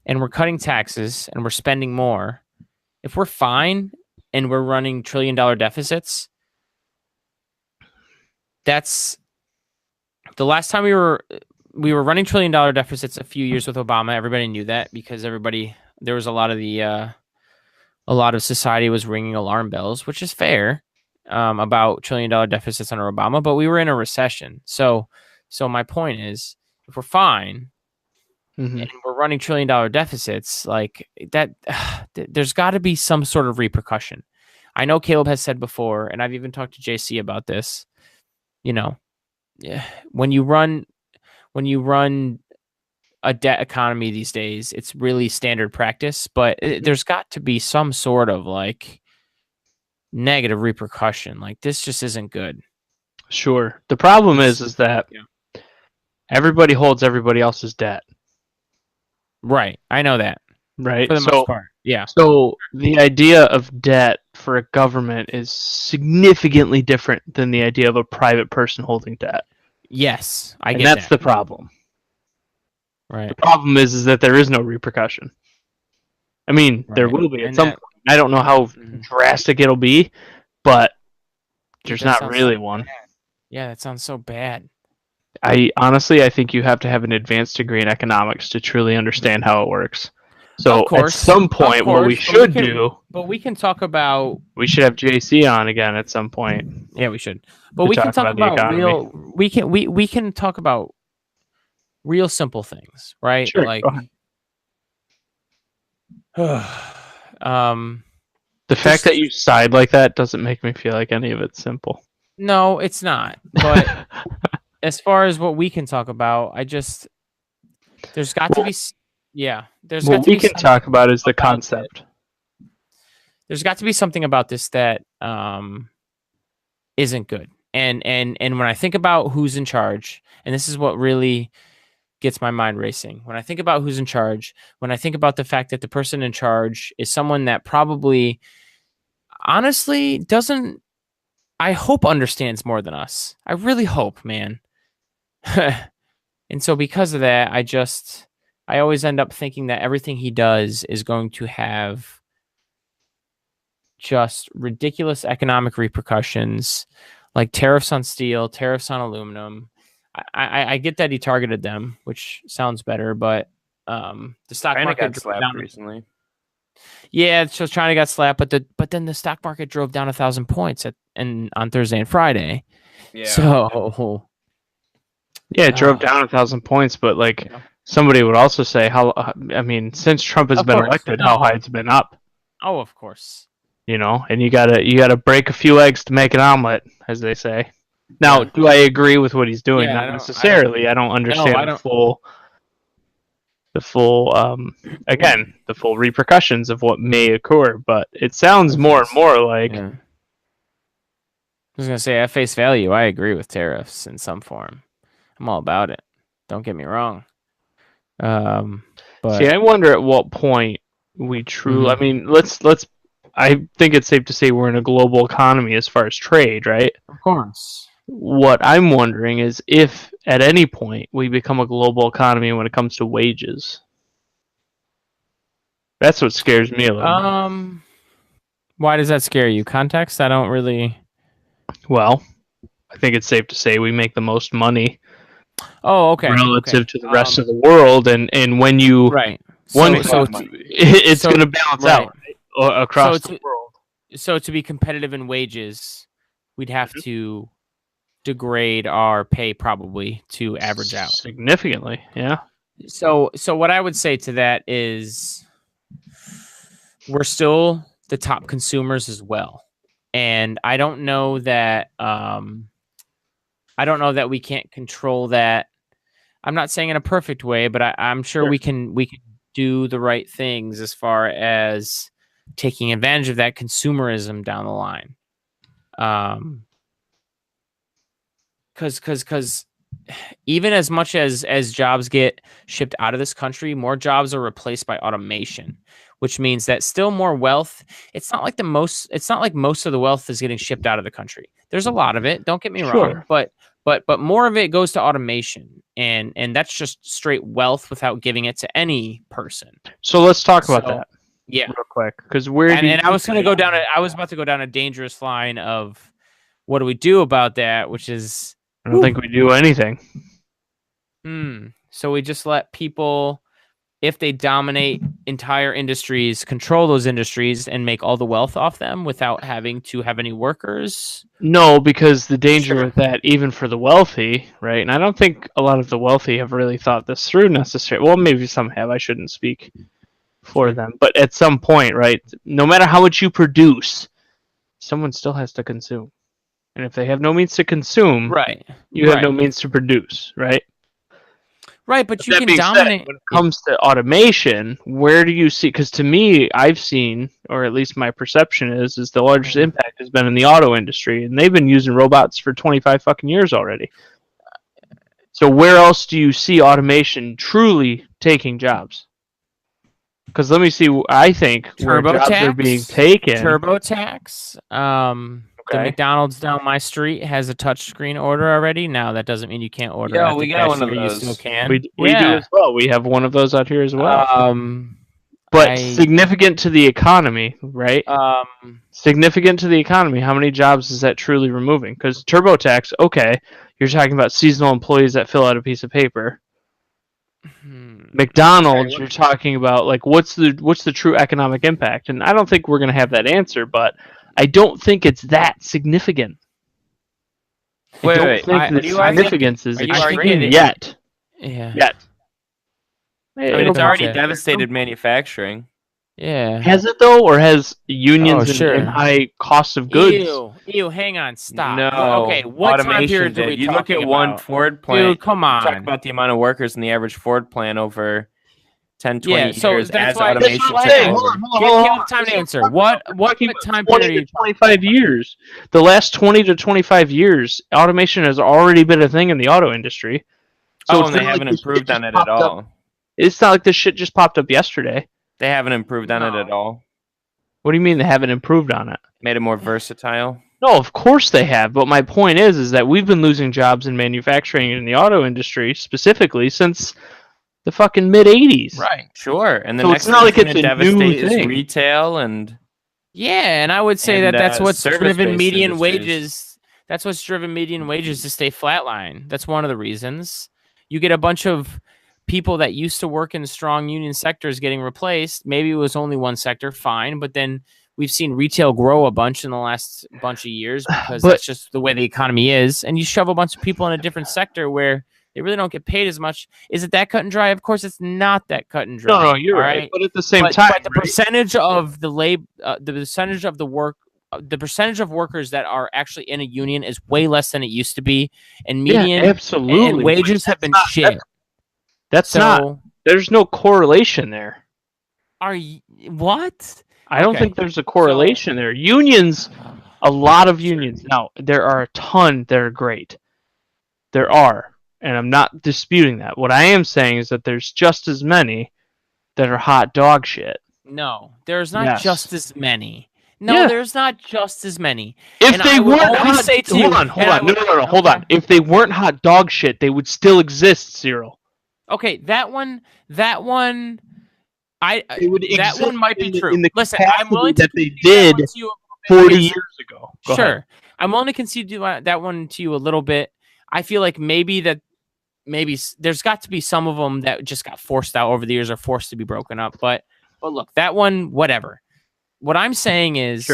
and we're cutting taxes and we're spending more, if we're fine and we're running $1 trillion deficits, that's the last time we were running $1 trillion deficits a few years with Obama. Everybody knew that because there was a lot of society was ringing alarm bells, which is fair, about $1 trillion deficits under Obama, but we were in a recession. So my point is, if we're fine and we're running $1 trillion deficits, like that, there's got to be some sort of repercussion. I know Caleb has said before, and I've even talked to JC about this, when you run a debt economy these days, it's really standard practice, but there's got to be some sort of like negative repercussion. Like this just isn't good. Sure. The problem is that everybody holds everybody else's debt. Right. I know that. Right. For the most part. Yeah. So the idea of debt for a government is significantly different than the idea of a private person holding debt. Yes. And that's the problem. Right. The problem is that there is no repercussion. I mean, there will be at some point. I don't know how drastic it'll be, but there's not really one. Yeah, that sounds so bad. I think you have to have an advanced degree in economics to truly understand how it works. So at some point, what we should do... But we can talk about... We should have JC on again at some point. Yeah, we should. But we can talk about real... We can talk about real simple things, right? Sure, like, the fact that you side like that doesn't make me feel like any of it's simple. No, it's not. But as far as what we can talk about, there's got to be... Yeah, what we can talk about is the concept. There's got to be something about this that isn't good. And when I think about who's in charge, and this is what really gets my mind racing. When I think about who's in charge, when I think about the fact that the person in charge is someone that probably honestly doesn't, I hope understands more than us. I really hope, man. And so because of that, I always end up thinking that everything he does is going to have just ridiculous economic repercussions, like tariffs on steel, tariffs on aluminum. I get that he targeted them, which sounds better, but the stock market got slapped recently. Yeah, so China got slapped, but then the stock market drove down 1,000 points on Thursday and Friday. Yeah. So yeah, it drove down 1,000 points, but like. Yeah. Somebody would also say, since Trump has been elected, how high it's been up. Oh, of course. And you gotta break a few eggs to make an omelet, as they say. Now, do I agree with what he's doing? Yeah, not necessarily. I don't understand the full repercussions of what may occur, but it sounds more and more like... Yeah. I was going to say, at face value, I agree with tariffs in some form. I'm all about it. Don't get me wrong. But... See, I wonder at what point we truly... I mean, let's... I think it's safe to say we're in a global economy as far as trade, right? Of course. What I'm wondering is if at any point we become a global economy when it comes to wages. That's what scares me a little. Why does that scare you? Context? I don't really... Well, I think it's safe to say we make the most money. Oh, okay. Relative to the rest of the world, and when you it's going to balance out across the world. So to be competitive in wages, we'd have to degrade our pay probably to average out significantly. Yeah. So what I would say to that is we're still the top consumers as well, and I don't know that we can't control that. I'm not saying in a perfect way, but I'm sure we can do the right things as far as taking advantage of that consumerism down the line. Because even as much as jobs get shipped out of this country, more jobs are replaced by automation, which means that still more wealth. It's not like most of the wealth is getting shipped out of the country. There's a lot of it. Don't get me wrong, but more of it goes to automation, and that's just straight wealth without giving it to any person. So let's talk about that. Yeah, real quick, because I was going to go down. I was about to go down a dangerous line of what do we do about that, which is I don't think we do anything. So we just let people, if they dominate entire industries, control those industries and make all the wealth off them without having to have any workers? No, because the danger with that, even for the wealthy, right? And I don't think a lot of the wealthy have really thought this through necessarily. Well, maybe some have. I shouldn't speak for them. But at some point, right, no matter how much you produce, someone still has to consume. And if they have no means to consume, right, you have no means to produce, right? Right, but you can dominate. Said, when it comes to automation, where do you see? Because to me, I've seen, or at least my perception is the largest impact has been in the auto industry, and they've been using robots for 25 fucking years already. So where else do you see automation truly taking jobs? Because let me see. I think where jobs are being taken. TurboTax. The McDonald's down my street has a touchscreen order already. Now that doesn't mean you can't order. Yeah, we got one of those. You still can. We do as well. We have one of those out here as well. But significant to the economy, right? Significant to the economy. How many jobs is that truly removing? Because TurboTax, okay, you're talking about seasonal employees that fill out a piece of paper. McDonald's, you're talking about like what's the true economic impact? And I don't think we're going to have that answer, but I don't think it's that significant. I don't think the significance is extreme yet. Yeah. Yet. I mean, it's already devastated manufacturing. Yeah. Has it though, or has unions and high costs of goods? Ew, hang on, stop. No. Okay, what time period do we You look at one Ford plant. Dude, come on. Talk about the amount of workers in the average Ford plant over 10, 20 so years that's as why automation took over. Hold on. Time to answer. What time period? 20 to 25 years. The last 20 to 25 years, automation has already been a thing in the auto industry. So and they haven't improved on it at all. It's not like this shit just popped up yesterday. They haven't improved on it at all. What do you mean they haven't improved on it? Made it more versatile? No, of course they have. But my point is that we've been losing jobs in manufacturing and in the auto industry specifically since the fucking mid '80s. Right, sure. And the so next it's not like thing it's to a new devastate thing. Is retail and and I would say that's what's driven median industries. wages. That's what's driven median wages to stay flatline. That's one of the reasons. You get a bunch of people that used to work in strong union sectors getting replaced. Maybe it was only one sector, fine, but then we've seen retail grow a bunch in the last bunch of years because that's just the way the economy is. And you shove a bunch of people in a different sector where they really don't get paid as much. Is it that cut and dry? Of course, it's not that cut and dry. No, you're right. But at the same time, but the percentage of the percentage of the work, the percentage of workers that are actually in a union is way less than it used to be, and median absolutely, and wages have been shit. That's not. There's no correlation there. What? I don't think there's a correlation there. Unions, a lot of unions. Now, there are a ton that are great. There are, and I'm not disputing that. What I am saying is that there's just as many that are hot dog shit. No, there's not just as many. No, there's not just as many. If they weren't hot, hold on. If they weren't hot dog shit, they would still exist, Cyril. Okay, that one might be true. Listen, I'm willing to they did 40 years ago. Go ahead. I'm willing to concede that one to you a little bit. I feel like maybe there's got to be some of them that just got forced out over the years or forced to be broken up. But look, that one, whatever. What I'm saying is,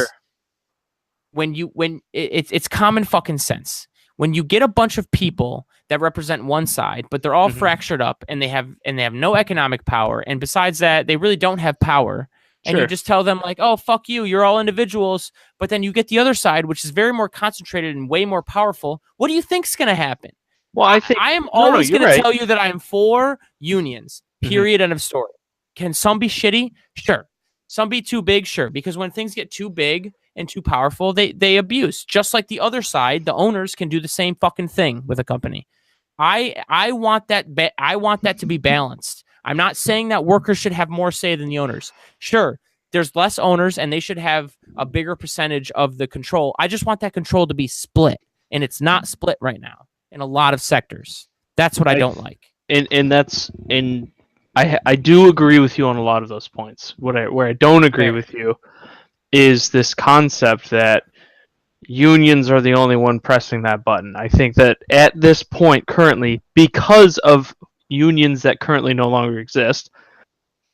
when it's common fucking sense. When you get a bunch of people that represent one side, but they're all fractured up and they have no economic power, and besides that, they really don't have power. And you just tell them like, "Oh, fuck you, you're all individuals." But then you get the other side, which is very more concentrated and way more powerful. What do you think's going to happen? Well, I think I am always going to tell you that I'm for unions. Period. End of story. Can some be shitty? Sure. Some be too big? Sure. Because when things get too big and too powerful, they abuse. Just like the other side, the owners can do the same fucking thing with a company. I want that. I want that to be balanced. I'm not saying that workers should have more say than the owners. Sure, there's less owners and they should have a bigger percentage of the control. I just want that control to be split, and it's not split right now in a lot of sectors. That's what I don't like. And I do agree with you on a lot of those points. Where I don't agree with you is this concept that unions are the only one pressing that button. I think that at this point currently, because of unions that currently no longer exist,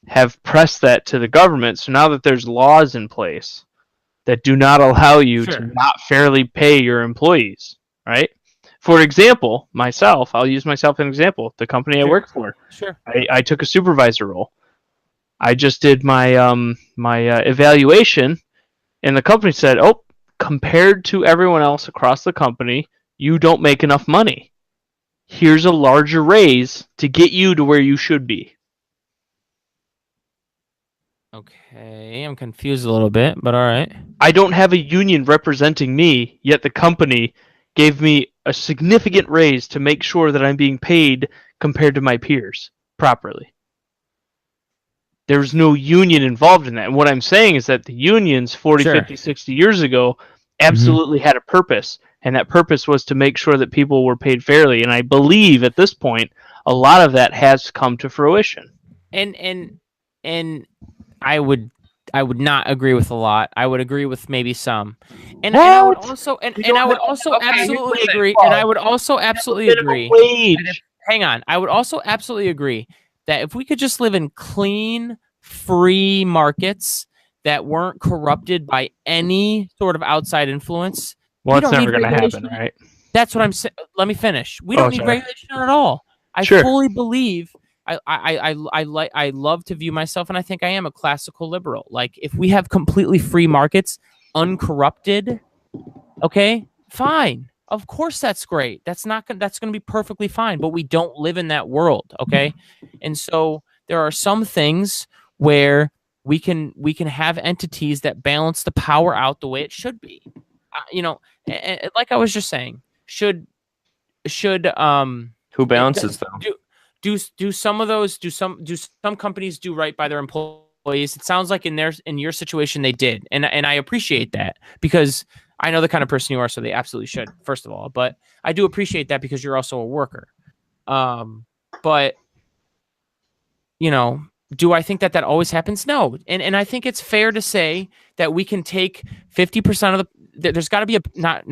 have pressed that to the government. So now that there's laws in place that do not allow you to not fairly pay your employees, right? For example, I'll use myself as an example. The company I work for, I took a supervisor role. I just did my evaluation, and the company said, "Oh, compared to everyone else across the company, you don't make enough money. Here's a larger raise to get you to where you should be." Okay, I'm confused a little bit, but all right. I don't have a union representing me, yet the company gave me a significant raise to make sure that I'm being paid compared to my peers properly. There was no union involved in that. And what I'm saying is that the unions 40, 50, 60 years ago absolutely had a purpose. And that purpose was to make sure that people were paid fairly. And I believe at this point, a lot of that has come to fruition. And I would not agree with a lot. I would agree with maybe some. And I would also absolutely agree. And I would also absolutely agree. Hang on. I would also absolutely agree that if we could just live in clean, free markets that weren't corrupted by any sort of outside influence. Well, it's never going to happen, right? That's what I'm saying. Let me finish. We don't need regulation at all. I fully believe. I love to view myself, and I think I am a classical liberal. Like, if we have completely free markets, uncorrupted, okay, fine. Of course, that's great. That's going to be perfectly fine. But we don't live in that world, okay? And so there are some things where we can have entities that balance the power out the way it should be. Like I was just saying, should who balances them? Do some companies do right by their employees? It sounds like in your situation they did, and I appreciate that because I know the kind of person you are, so they absolutely should, first of all. But I do appreciate that because you're also a worker. But do I think that always happens? No, and I think it's fair to say that we can take 50% of there's got to be not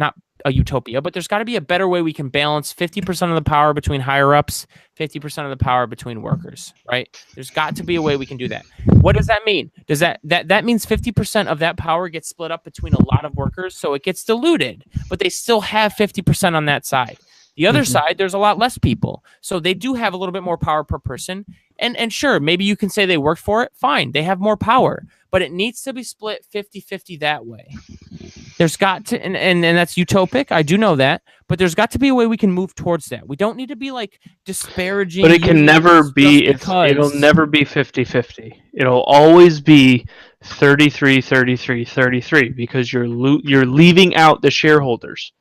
a utopia, but there's got to be a better way we can balance 50% of the power between higher ups, 50% of the power between workers, right? There's got to be a way we can do that. What does that mean? Does that means 50% of that power gets split up between a lot of workers, so it gets diluted, but they still have 50% on that side. The other side, there's a lot less people, so they do have a little bit more power per person. And sure, maybe you can say they worked for it. Fine, they have more power, but it needs to be split 50-50 that way. There's got to, and that's utopic. I do know that, but there's got to be a way we can move towards that. We don't need to be like disparaging. But it can never be. It'll never be 50-50. It'll always be 33-33-33 because you're leaving out the shareholders.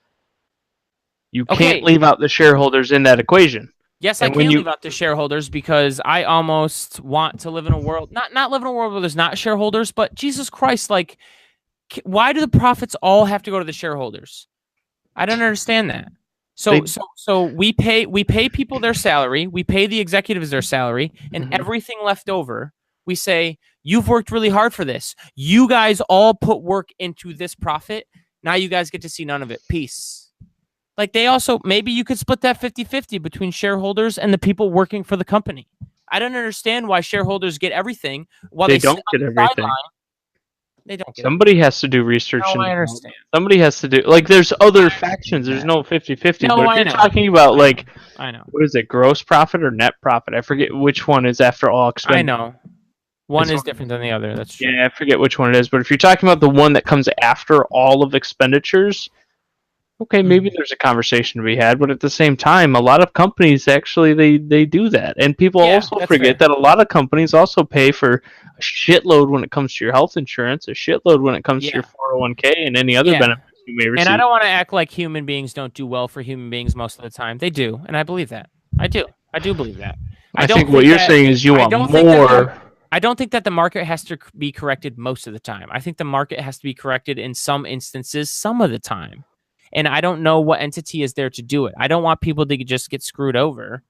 You can't leave out the shareholders in that equation. Yes, I can leave out the shareholders because I almost want to live in a world, not live in a world where there's not shareholders, but Jesus Christ, like, why do the profits all have to go to the shareholders? I don't understand that. So we pay people their salary, we pay the executives their salary, and everything left over, we say, you've worked really hard for this. You guys all put work into this profit. Now you guys get to see none of it. Peace. Like, they also, maybe you could split that 50-50 between shareholders and the people working for the company. I don't understand why shareholders get everything while they don't get everything. They don't get Somebody has to do research. No, I understand. Somebody has to do, like, there's other factions. There's no 50-50. No, but if you're talking about, like, I know. What is it, gross profit or net profit? I forget which one is after all expenses. I know. One is different than the other. That's true. Yeah, I forget which one it is. But if you're talking about the one that comes after all of expenditures, okay, maybe there's a conversation to be had, but at the same time, a lot of companies actually they do that, and people also forget that a lot of companies also pay for a shitload when it comes to your health insurance, a shitload when it comes to your 401k, and any other benefits you may receive. And I don't want to act like human beings don't do well for human beings most of the time. They do, and I believe that. I do believe that. I think what you're saying is you want more. I don't think that the market has to be corrected most of the time. I think the market has to be corrected in some instances, some of the time. And I don't know what entity is there to do it. I don't want people to just get screwed over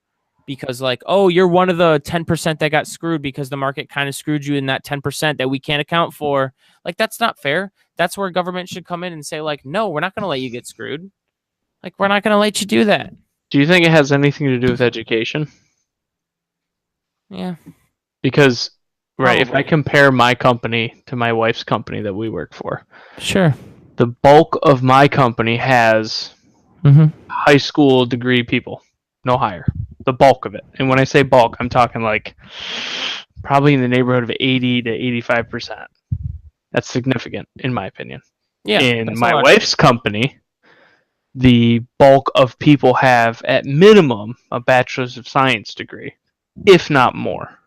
because like, oh, you're one of the 10% that got screwed because the market kind of screwed you in that 10% that we can't account for. Like, that's not fair. That's where government should come in and say like, no, we're not going to let you get screwed. Like, we're not going to let you do that. Do you think it has anything to do with education? Yeah. Because, right, if Probably. I compare my company to my wife's company that we work for, Sure. the bulk of my company has high school degree people, no higher. The bulk of it. And when I say bulk, I'm talking like probably in the neighborhood of 80 to 85%. That's significant, in my opinion. Yeah. In my wife's company, the bulk of people have, at minimum, a Bachelor's of Science degree, if not more.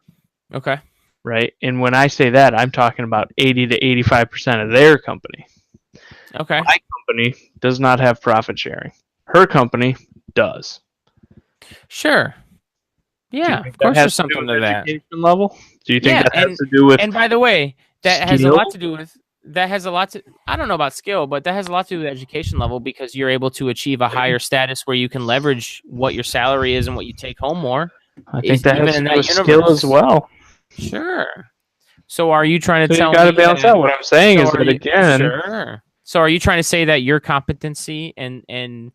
Okay. Right? And when I say that, I'm talking about 80 to 85% of their company. Okay. My company does not have profit sharing. Her company does. Sure. Yeah, of course there's something to that. Education level? Do you think Yeah, that has to do with And by the way, that has a skill? lot to do with I don't know about skill, but that has a lot to do with education level because you're able to achieve a higher status where you can leverage what your salary is and what you take home more. I think that even has to in do that with skill universe. as well. Sure. So are you trying to So tell you got to me balance that, out. What I'm saying is so that, are you- again, Sure. So are you trying to say that your competency and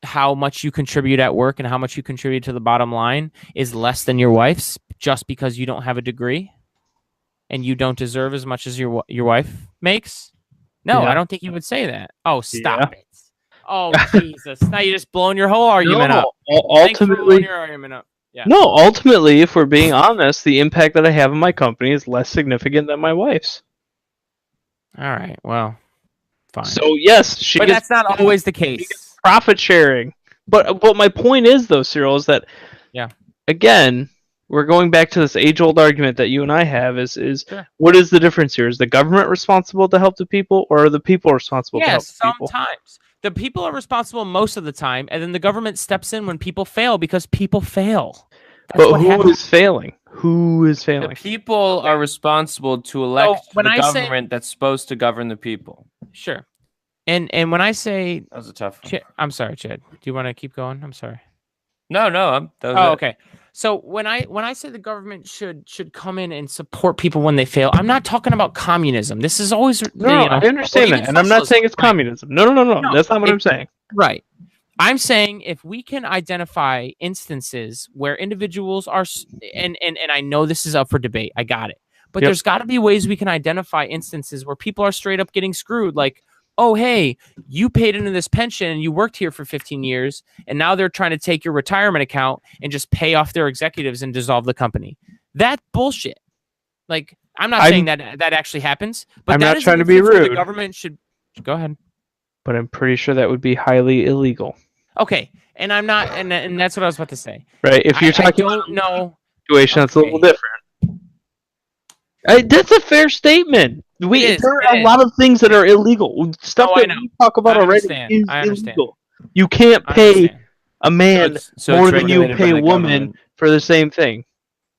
how much you contribute at work and how much you contribute to the bottom line is less than your wife's just because you don't have a degree and you don't deserve as much as your wife makes? No, Yeah. I don't think you would say that. Oh, stop it. Oh, Jesus. Now you're just blowing your whole argument up. Thanks for blowing ultimately, your argument up. Yeah. no. Ultimately, if we're being honest, the impact that I have on my company is less significant than my wife's. All right. Well, fine. So yes, she but gets that's not always the case. profit sharing. But my point is, though, Cyril, is that again, we're going back to this age-old argument that you and I have is Sure. What is the difference here? Is the government responsible to help the people, or are the people responsible to help Yes, the people? sometimes. The people are responsible most of the time, and then the government steps in when people fail because people fail. That's But what who happens. is failing? Who is The failing? people are responsible to elect when the I say- government that's supposed to govern the people. Sure. And when I say, That was a tough one. I'm sorry, Chad. Do you want to keep going? I'm sorry. No, that was it. Okay. So when I say the government should come in and support people when they fail, I'm not talking about communism. This is always No, I understand that, and I'm not saying it's communism. No, that's not what I'm saying. Right. I'm saying if we can identify instances where individuals are, and I know this is up for debate. I got it. But there's got to be ways we can identify instances where people are straight up getting screwed. Like, oh, hey, you paid into this pension and you worked here for 15 years, and now they're trying to take your retirement account and just pay off their executives and dissolve the company. That's bullshit. Like, I'm not saying that actually happens, but I'm that not is trying an to be instance where rude. The government should go ahead. But I'm pretty sure that would be highly illegal. Okay, and I'm not, and that's what I was about to say. Right? If you're talking I don't know. situation that's a little different. That's a fair statement. There are a lot of things that are illegal. Stuff that we talk about already is illegal. You can't pay a man more than you pay a woman for the same thing.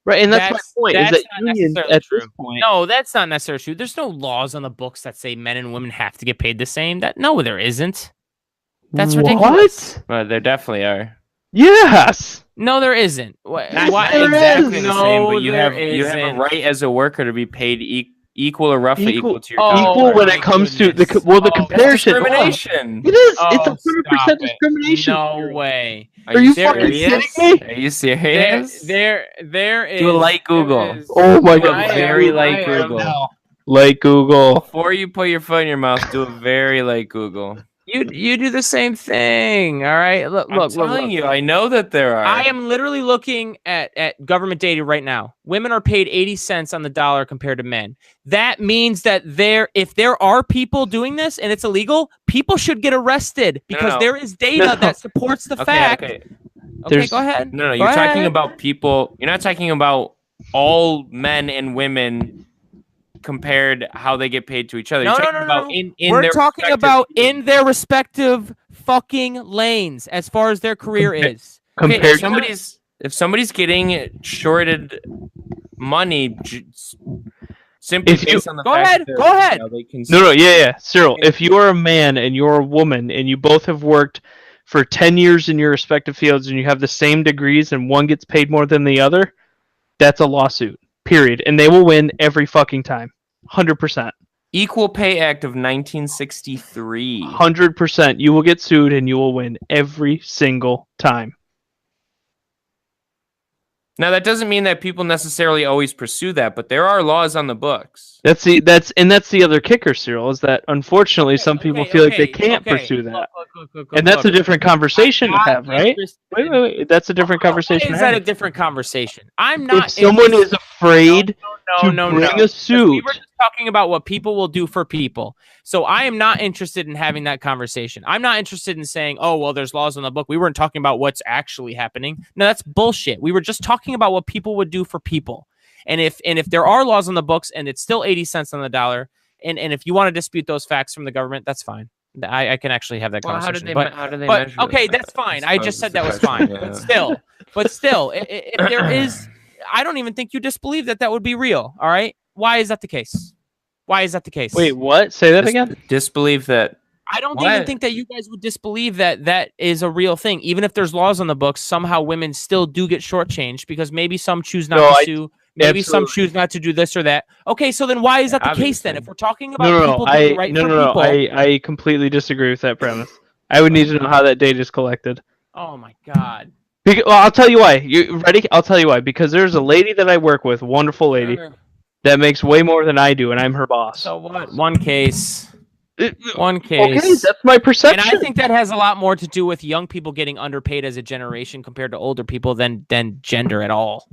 Right, and that's my point. Is that unions at this point? No, that's not necessarily true. There's no laws on the books that say men and women have to get paid the same. No, there isn't. That's ridiculous. Well, there definitely are. Yes. No, there isn't. Not exactly the same, but you have a right as a worker to be paid equal or roughly equal to your equal when it comes to the comparison. Discrimination. It is. It's 100% discrimination. No way. Are you fucking kidding me? Are you serious? There is. Do a light Google. Oh my god! Very light Google. Light Google. Before you put your foot in your mouth, do a very light Google. You do the same thing, all right? Look, I'm telling you, I know that there are. I am literally looking at government data right now. Women are paid 80 cents on the dollar compared to men. That means that if there are people doing this and it's illegal, people should get arrested because there is data that supports the fact. Okay, go ahead. No, you're talking about people. You're not talking about all men and women compared how they get paid to each other. No. We're talking about in their respective fucking lanes as far as their career is. Compared If somebody's getting shorted money simply If you- based on the Go fact ahead, that go ahead. they can Yeah, Cyril, if you're a man and you're a woman and you both have worked for 10 years in your respective fields and you have the same degrees and one gets paid more than the other, that's a lawsuit, period. And they will win every fucking time. 100%. Equal Pay Act of 1963. 100%. You will get sued and you will win every single time. Now that doesn't mean that people necessarily always pursue that, but there are laws on the books. That's the other kicker, Cyril, is that unfortunately some people feel like they can't pursue that. And that's a different conversation to have, right? Wait. That's a different conversation. Why is that a different conversation? I'm not. If someone is afraid to bring a suit, we were just talking about what people will do for people. So I am not interested in having that conversation. I'm not interested in saying, "Oh, well, there's laws in the book." We weren't talking about what's actually happening. No, that's bullshit. We were just talking about what people would do for people. And if there are laws on the books and it's still 80 cents on the dollar, and if you want to dispute those facts from the government, that's fine. I can actually have that conversation. How do they measure okay, that? that's fine. I just said that was fine. Yeah. But still, if there is, I don't even think you disbelieve that would be real. All right. Why is that the case? Why is that the case? Wait, what? Say that again? Disbelieve that. I don't even think that you guys would disbelieve that is a real thing. Even if there's laws on the books, somehow women still do get shortchanged because maybe some choose not to sue. Maybe some choose not to do this or that. Okay, so then why is that the case then? If we're talking about people doing right for people. I completely disagree with that premise. I would need to know how that data is collected. Oh my God. Well, I'll tell you why. You ready? I'll tell you why. Because there's a lady that I work with, wonderful lady, that makes way more than I do, and I'm her boss. So what? One case. One case. Okay, that's my perception. And I think that has a lot more to do with young people getting underpaid as a generation compared to older people than gender at all.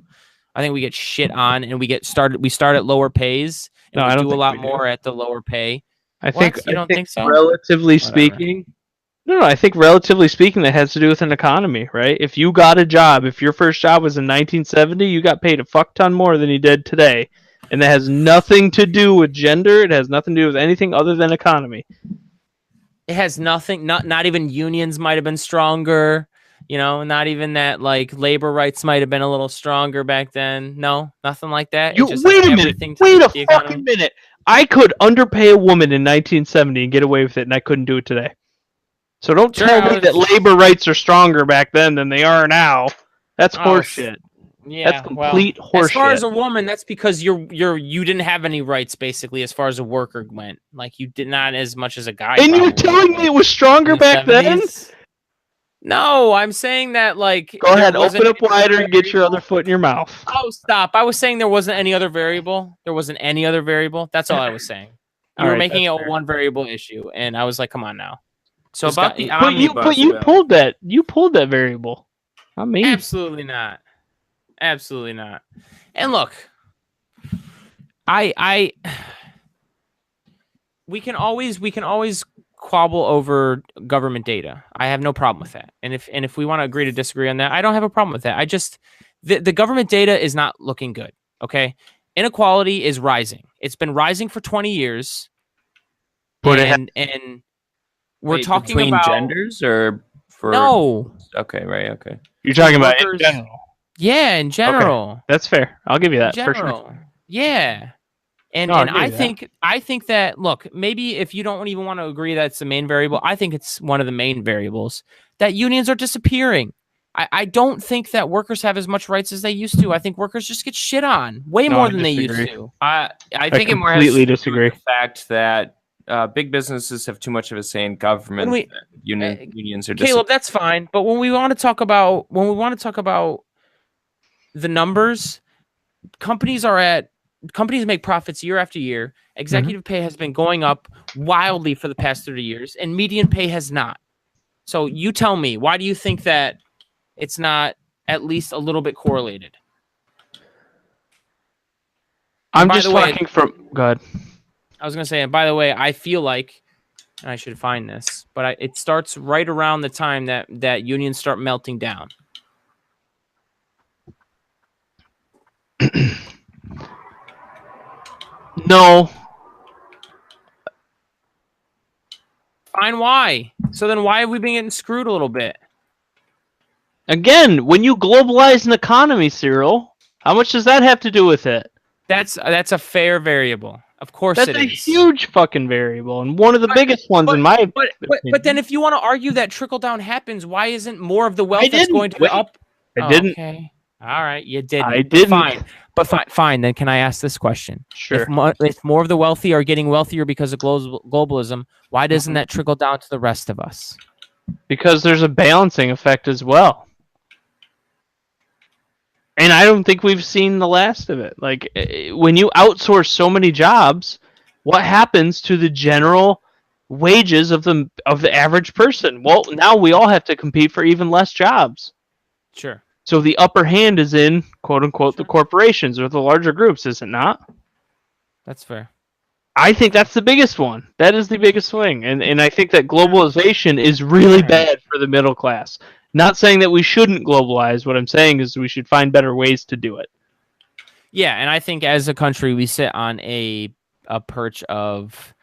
I think we get shit on, and we start at lower pays, and we do a lot more at the lower pay. I think you don't think so? Relatively speaking, no. I think relatively speaking, that has to do with an economy, right? If you got a job, if your first job was in 1970, you got paid a fuck ton more than you did today, and that has nothing to do with gender. It has nothing to do with anything other than economy. It has nothing. Not even unions might have been stronger. You know, not even that, like, labor rights might have been a little stronger back then. No, nothing like that. Wait a minute. Wait a fucking minute. I could underpay a woman in 1970 and get away with it, and I couldn't do it today. So don't tell me that labor rights are stronger back then than they are now. That's horseshit. Yeah, that's complete horseshit. As far as a woman, that's because you didn't have any rights, basically, as far as a worker went. Like, you did not as much as a guy. And you're telling me it was stronger back then? No, I'm saying that, like... Go ahead, open up wider and get your other foot in your mouth. Oh, stop. I was saying there wasn't any other variable. There wasn't any other variable. That's all I was saying. You were making it a one variable issue, and I was like, come on now. So about the Omnibus... But you pulled that. You pulled that variable. Not me. Absolutely not. Absolutely not. And look, we can always quabble over government data. I have no problem with that. And if we want to agree to disagree on that, I don't have a problem with that. I just the government data is not looking good. Okay, inequality is rising. It's been rising for 20 years. And we're talking between about genders or for no. Okay, right. Okay, you're talking about in general. Yeah, in general. Okay. That's fair. I'll give you that. In general. For sure. Yeah. And I think that, look, maybe if you don't even want to agree that it's the main variable, I think it's one of the main variables that unions are disappearing. I don't think that workers have as much rights as they used to. I think workers just get shit on way more than they used to. I think it more has to do with the fact that big businesses have too much of a say in government. Unions are Caleb, that's fine. But when we want to talk about the numbers, companies make profits year after year. Executive pay has been going up wildly for the past 30 years, and median pay has not. So you tell me, why do you think that it's not at least a little bit correlated? I'm just talking from... Go ahead. I was going to say, and by the way, I feel like, and I should find this, but it starts right around the time that unions start melting down. No. Fine, why? So then why have we been getting screwed a little bit? Again, when you globalize an economy, Cyril, how much does that have to do with it? That's a fair variable. Of course That's it a is. huge fucking variable, and one of the biggest ones in my opinion. But then if you want to argue that trickle down happens, why isn't more of the wealth I that's didn't. going to Wait, the up? I didn't. Okay. All right, you didn't. I didn't. Fine. Then can I ask this question? Sure. If more of the wealthy are getting wealthier because of globalism, why doesn't that trickle down to the rest of us? Because there's a balancing effect as well. And I don't think we've seen the last of it. Like, when you outsource so many jobs, what happens to the general wages of the average person? Well, now we all have to compete for even less jobs. Sure. So the upper hand is in, quote unquote, the corporations or the larger groups, is it not? That's fair. I think that's the biggest one. That is the biggest swing. And I think that globalization is really bad for the middle class. Not saying that we shouldn't globalize. What I'm saying is we should find better ways to do it. Yeah, and I think as a country, we sit on a perch of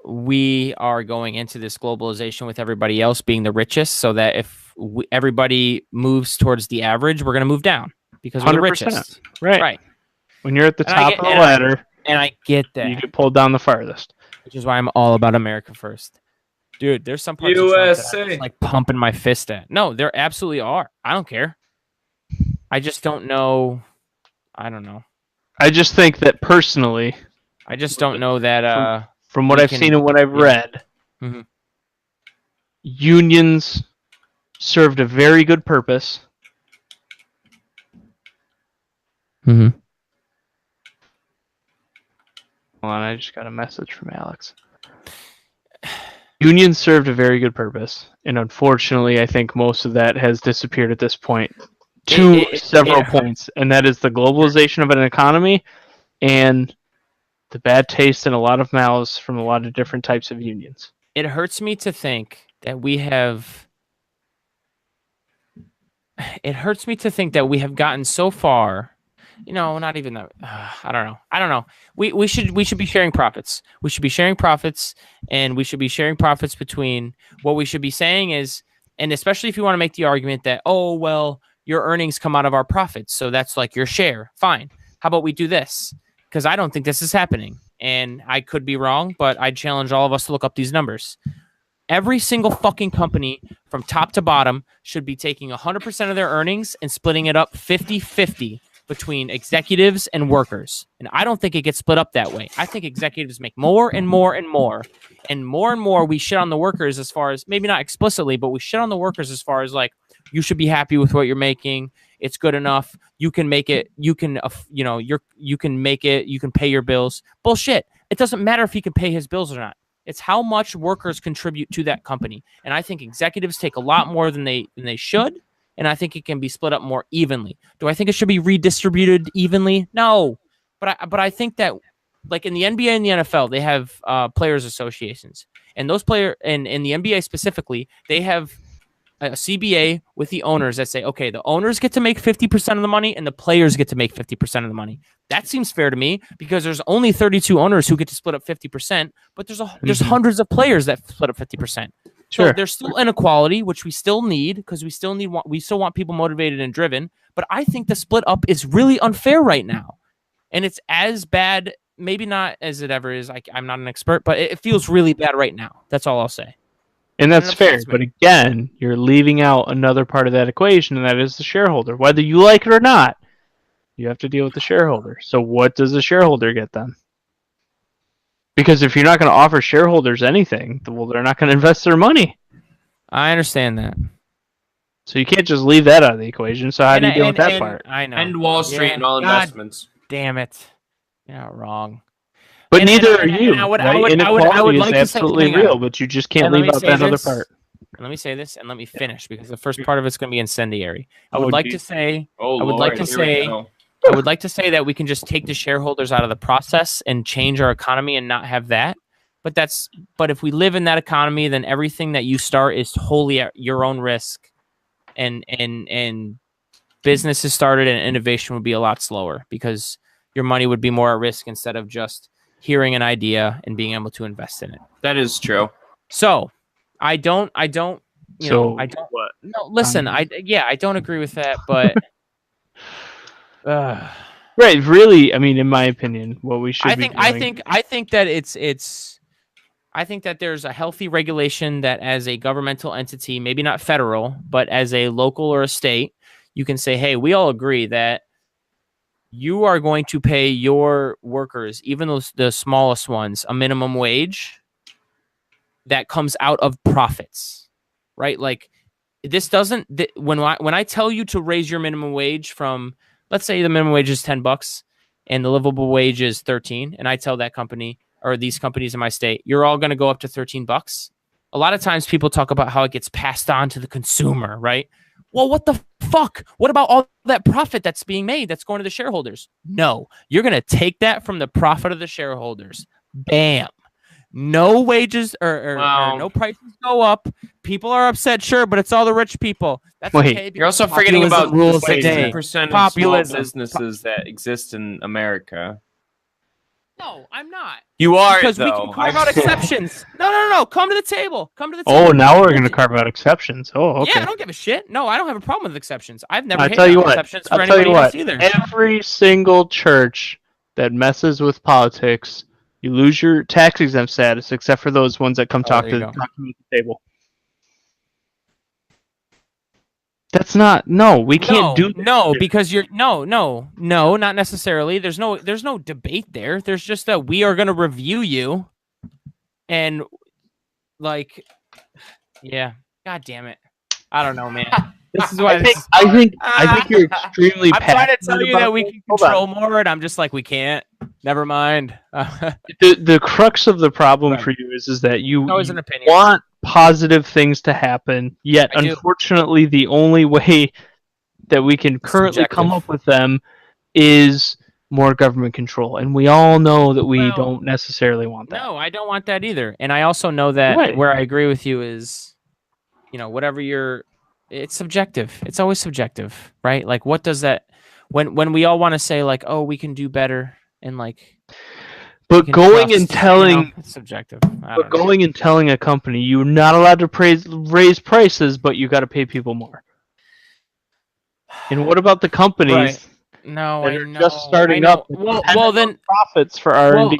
we are going into this globalization with everybody else being the richest, so that if everybody moves towards the average, we're going to move down because we're the 100%. richest. Right. When you're at the top of the ladder, and I get that, you get pulled down the farthest. Which is why I'm all about America first. Dude, there's some parts USA. of Trump that I'm just, like pumping my fist at. No, there absolutely are. I don't care. I just don't know. I don't know. I just think that personally, I just don't know that. From what I've seen and what I've read, unions served a very good purpose. Mm-hmm. Hold on, I just got a message from Alex. Unions served a very good purpose, and unfortunately, I think most of that has disappeared at this point. Several points, and that is the globalization of an economy and the bad taste in a lot of mouths from a lot of different types of unions. It hurts me to think that we have. It hurts me to think that we have gotten so far. Not even that. I don't know. We should be sharing profits. We should be sharing profits, and we should be sharing profits between what we should be saying is, and especially if you want to make the argument that, oh, well, your earnings come out of our profits, so that's like your share. Fine. How about we do this? Because I don't think this is happening, and I could be wrong, but I challenge all of us to look up these numbers. Every single fucking company from top to bottom should be taking 100% of their earnings and splitting it up 50-50 between executives and workers. And I don't think it gets split up that way. I think executives make more and more and more. And more we shit on the workers as far as, maybe not explicitly, but we shit on the workers as far as like, you should be happy with what you're making. It's good enough. You can make it. You can, you can make it. You can pay your bills. Bullshit. It doesn't matter if he can pay his bills or not. It's how much workers contribute to that company. And I think executives take a lot more than they should. And I think it can be split up more evenly. Do I think it should be redistributed evenly? No. But I think that, like in the NBA and the NFL, they have players associations. And those in the NBA specifically, they have a CBA with the owners that say, okay, the owners get to make 50% of the money and the players get to make 50% of the money. That seems fair to me because there's only 32 owners who get to split up 50%, but there's hundreds of players that split up 50%. Sure. So there's still inequality, which we still need because we still want people motivated and driven. But I think the split up is really unfair right now. And it's as bad, maybe not as it ever is. I'm not an expert, but it feels really bad right now. That's all I'll say. And that's fair. But again, you're leaving out another part of that equation, and that is the shareholder. Whether you like it or not, you have to deal with the shareholder. So what does the shareholder get then? Because if you're not going to offer shareholders anything, well, they're not going to invest their money. I understand that. So you can't just leave that out of the equation. So how do you deal with that part? I know. And Wall Street and all investments. Damn it. You're not wrong. But neither are you. I would Inequality like is absolutely real, but you just can't leave out that other part. Let me say this and let me finish because the first part of it's going to be incendiary. I would like to say that we can just take the shareholders out of the process and change our economy and not have that. But if we live in that economy, then everything that you start is wholly at your own risk, and businesses started and innovation would be a lot slower because your money would be more at risk instead of just hearing an idea and being able to invest in it. That is true. So I don't, know, I don't. What? No, listen, I don't agree with that, but. Right, really. I mean, in my opinion, what we should be doing. I think that I think that there's a healthy regulation that, as a governmental entity, maybe not federal, but as a local or a state, you can say, "Hey, we all agree that you are going to pay your workers, even those the smallest ones, a minimum wage that comes out of profits." Right? Like this doesn't when I tell you to raise your minimum wage from, let's say the minimum wage is $10 and the livable wage is 13, and I tell that company or these companies in my state, you're all going to go up to $13. A lot of times people talk about how it gets passed on to the consumer, right? Well, what the fuck? What about all that profit that's being made that's going to the shareholders? No, you're going to take that from the profit of the shareholders. Bam. No wages or no prices go up. People are upset, sure, but it's all the rich people. That's okay. You're also forgetting about the rules 60% of populism. small businesses that exist in America. No, I'm not. You are, because though. we can carve out exceptions. No. Come to the table. Oh, now we're going to carve out exceptions. Oh, okay. Yeah, I don't give a shit. No, I don't have a problem with exceptions. I've never hated exceptions for I'll tell anybody you else what. either. Every single church that messes with politics, you lose your tax exempt status, except for those ones that come talk to the table. That's not. No, we can't do that. No, because you're no, not necessarily. There's no debate there. There's just that we are going to review you, and like, yeah. God damn it. I don't know, man. This is why I think you're extremely. I'm trying to tell you that we can control more, and I'm just like, we can't. Never mind. The crux of the problem for you is that you want positive things to happen, yet unfortunately the only way that we can currently come up with them is more government control, and we all know that we don't necessarily want that. No, I don't want that either, and I also know that where I agree with you is, whatever it's subjective. It's always subjective, right? Like, what does that when we all want to say like, oh, we can do better, and like. But going and telling, it's subjective. But going and telling a company you're not allowed to raise prices, but you got to pay people more. And what about the companies? No, that are just starting up. Well, then profits for R&D.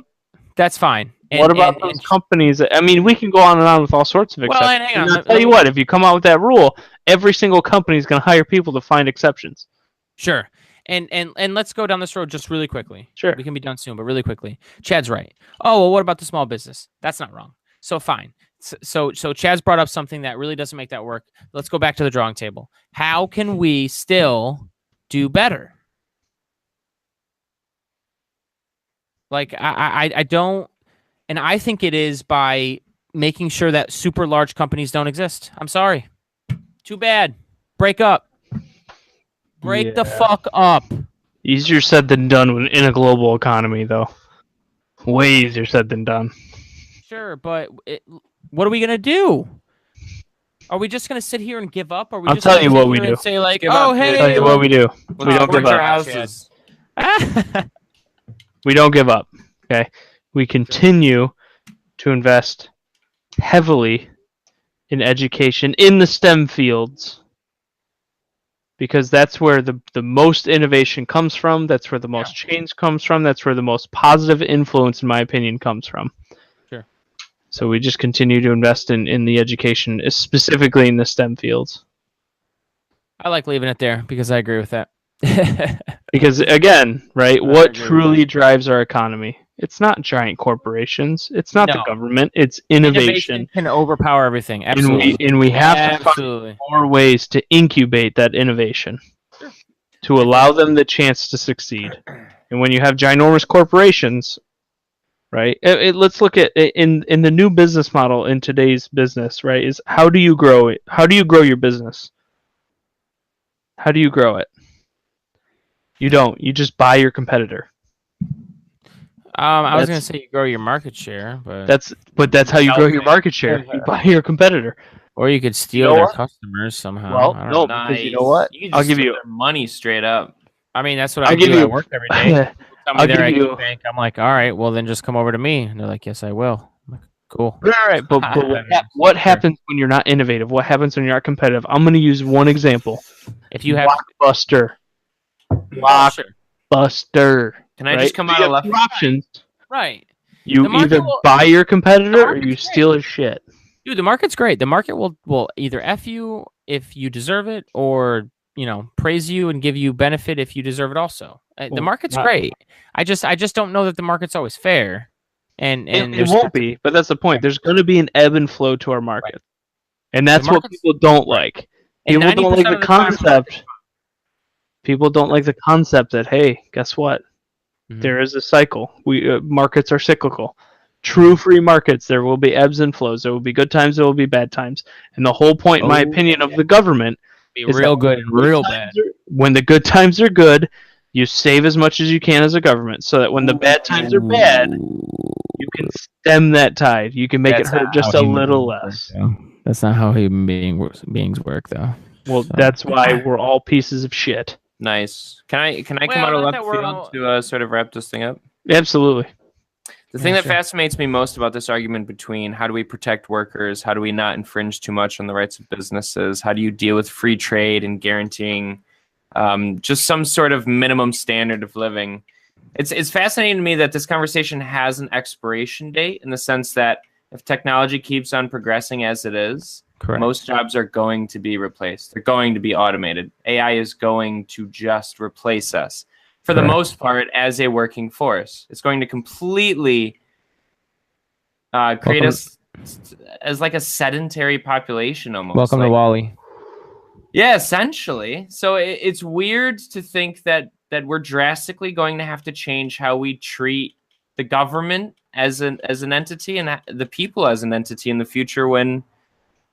That's fine. What about those companies? I mean, we can go on and on with all sorts of exceptions. Well, hang on. I'll tell you what, if you come out with that rule, every single company is going to hire people to find exceptions. Sure. And let's go down this road just really quickly. Sure. We can be done soon, but really quickly. Chad's right. Oh, well, what about the small business? That's not wrong. So fine. So Chad's brought up something that really doesn't make that work. Let's go back to the drawing table. How can we still do better? Like, I don't, and I think it is by making sure that super large companies don't exist. I'm sorry. Too bad. Break up. Break the fuck up. Easier said than done in a global economy, though. Way easier said than done. Sure, but what are we gonna do? Are we just gonna sit here and give up? I'll tell you what we do. Say like, hey, I'll tell you what we do. We don't give up. Houses. We don't give up. Okay, we continue to invest heavily in education in the STEM fields. Because that's where the most innovation comes from. That's where the most change comes from. That's where the most positive influence, in my opinion, comes from. Sure. So we just continue to invest in the education, specifically in the STEM fields. I like leaving it there because I agree with that. Because, again, right, what truly drives our economy? It's not giant corporations. It's not the government. It's innovation. Can overpower everything. Absolutely. And we have to find more ways to incubate that innovation to allow them the chance to succeed. And when you have ginormous corporations, right? Let's look at in the new business model in today's business, right? Is how do you grow it? How do you grow your business? How do you grow it? You don't. You just buy your competitor. I was going to say you grow your market share, but that's how you grow your market share. You buy your competitor, or you could steal their customers somehow. Well, no, because you know what? I'll give you their money straight up. I mean, that's what I do. I work every day. Tell me they're at bank. I'm like, all right, well then just come over to me, and they're like, yes, I will. I'm like, Cool. All right, but what happens when you're not innovative? What happens when you're not competitive? I'm going to use one example. If you have Blockbuster. Sure. Blockbuster. Can I just come out of left? Two options. Right. You either buy your competitor or you steal his shit. Dude, the market's great. The market will either F you if you deserve it or, praise you and give you benefit if you deserve it also. The market's great. I just don't know that the market's always fair. And it won't be, but that's the point. There's going to be an ebb and flow to our market. Right. And that's what people don't like. People don't like the concept. People don't like the concept that, hey, guess what? Mm-hmm. There is a cycle. Markets are cyclical. True free markets, there will be ebbs and flows. There will be good times, there will be bad times. And the whole point, in my opinion, of the government is real good and real bad. When the good times are good, you save as much as you can as a government so that when the bad times are bad, you can stem that tide. You can make it hurt just a little less. That's not how human beings work, though. Well, that's why we're all pieces of shit. Nice. Can I come out of left field to sort of wrap this thing up? Absolutely. The thing that fascinates me most about this argument between how do we protect workers, how do we not infringe too much on the rights of businesses, how do you deal with free trade and guaranteeing just some sort of minimum standard of living. It's fascinating to me that this conversation has an expiration date in the sense that if technology keeps on progressing as it is, correct, most jobs are going to be replaced. They're going to be automated. AI is going to just replace us for the most part as a working force. It's going to completely create us as like a sedentary population almost. Welcome to Wall-E. Yeah, essentially. So it's weird to think that we're drastically going to have to change how we treat the government as an entity and the people as an entity in the future when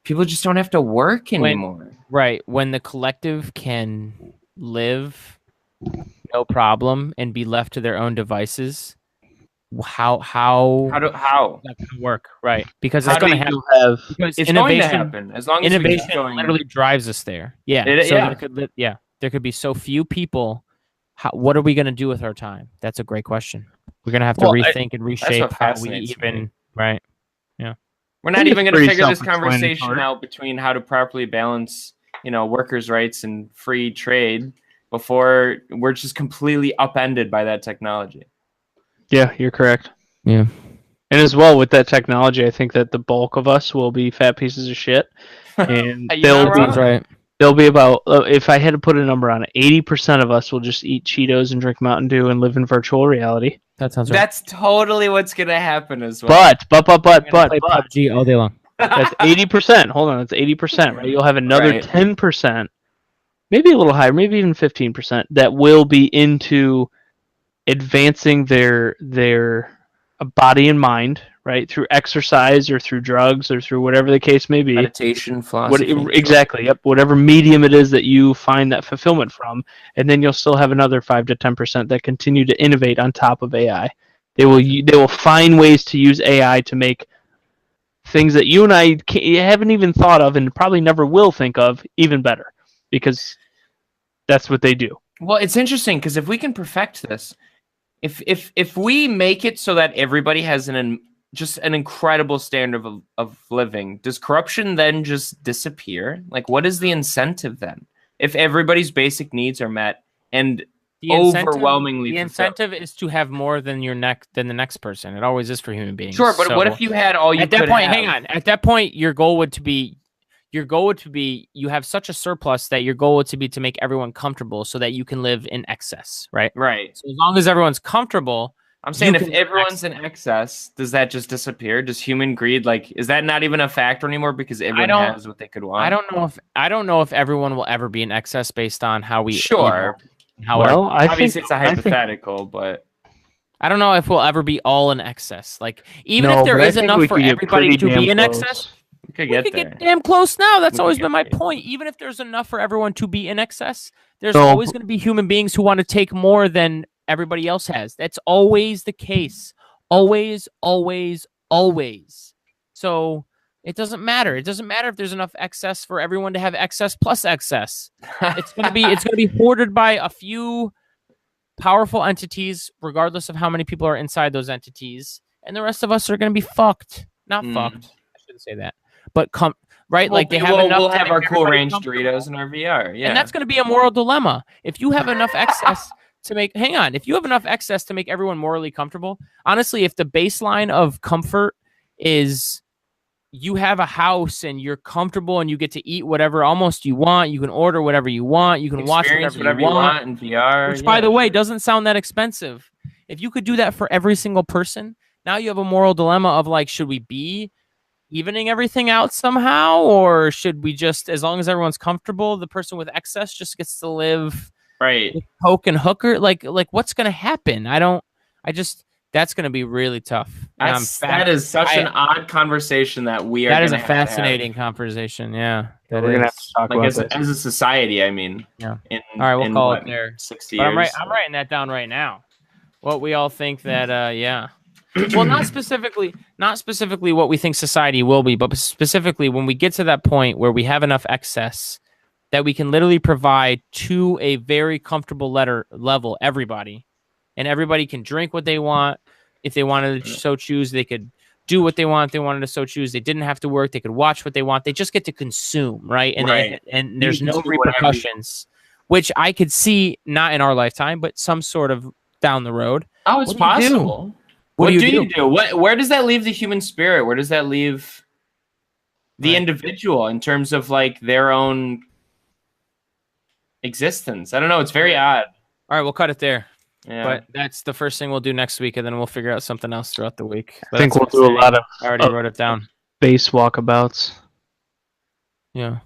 people just don't have to work anymore. When the collective can live no problem and be left to their own devices. How that's gonna work, right? Because it's going to happen. It's going to happen as long as innovation literally drives us there. Yeah. There could be so few people. What are we going to do with our time? That's a great question. We're going to have to rethink and reshape how we even right. Yeah. We're not even going to figure this conversation out between how to properly balance, workers' rights and free trade before we're just completely upended by that technology. Yeah, you're correct. Yeah. And as well with that technology, I think that the bulk of us will be fat pieces of shit. And they'll be about, if I had to put a number on it, 80% of us will just eat Cheetos and drink Mountain Dew and live in virtual reality. That sounds right. That's totally what's going to happen as well. But play PUBG all day long. That's 80%. Hold on, that's 80%, right? You'll have another 10%, maybe a little higher, maybe even 15%, that will be into advancing their body and mind, right, through exercise or through drugs or through whatever the case may be. Meditation, philosophy. Exactly. Yep. Whatever medium it is that you find that fulfillment from, and then you'll still have another 5 to 10% that continue to innovate on top of AI. They will find ways to use AI to make things that you and I haven't even thought of and probably never will think of even better, because that's what they do. Well, it's interesting because if we can perfect this, if we make it so that everybody has just an incredible standard of living, does corruption then just disappear? Like, what is the incentive then? If everybody's basic needs are met and overwhelmingly the incentive is to have more than the next person. It always is for human beings. Sure, but what if you had all you at that point? Hang on. At that point, your goal would be you have such a surplus that your goal would be to make everyone comfortable so that you can live in excess, right? Right. So as long as everyone's comfortable, I'm saying if everyone's in excess, does that just disappear? Does human greed, is that not even a factor anymore because everyone has what they could want? I don't know if everyone will ever be in excess based on how we obviously it's a hypothetical, but I don't know if we'll ever be all in excess. Like, even if there is enough for everybody to be in excess, we could get damn close now. That's always been my point. Even if there's enough for everyone to be in excess, there's always going to be human beings who want to take more than everybody else has. That's always the case. Always, always, always. So it doesn't matter. It doesn't matter if there's enough excess for everyone to have excess plus excess. It's going to be hoarded by a few powerful entities, regardless of how many people are inside those entities, and the rest of us are going to be fucked. not fucked. I shouldn't say that, but right, like they have we'll enough. have our Cool Ranch comfortable. Doritos in our VR, yeah, And that's going to be a moral dilemma. If you have enough excess to make, if you have enough excess to make everyone morally comfortable, honestly, if the baseline of comfort is you have a house and you're comfortable and you get to eat whatever almost you want, you can order whatever you want, you can watch whatever you want in VR, which by the way doesn't sound that expensive. If you could do that for every single person, now you have a moral dilemma of like, should we be evening everything out somehow, or should we just, as long as everyone's comfortable, the person with excess just gets to live right with Coke and hooker? Like what's gonna happen? That's gonna be really tough. That is such an odd conversation that we are. That is a fascinating conversation. Yeah, we're gonna have to talk about as a society. I mean, yeah. All right, we'll call it there. 60 but years. I'm writing that down right now. What we all think that, yeah. Well, not specifically what we think society will be, but specifically when we get to that point where we have enough excess that we can literally provide to a very comfortable level everybody, and everybody can drink what they want. If they wanted to so choose, they could do what they want. If they wanted to so choose, they didn't have to work. They could watch what they want. They just get to consume, right? And there's no repercussions, which I could see not in our lifetime, but some sort of down the road. Oh, it's possible. What do you do? Where does that leave the human spirit? Where does that leave the individual in terms of like their own existence? I don't know. It's very odd. All right, we'll cut it there. Yeah. But that's the first thing we'll do next week, and then we'll figure out something else throughout the week. I think we'll do a lot of. I already wrote it down. Base walkabouts. Yeah.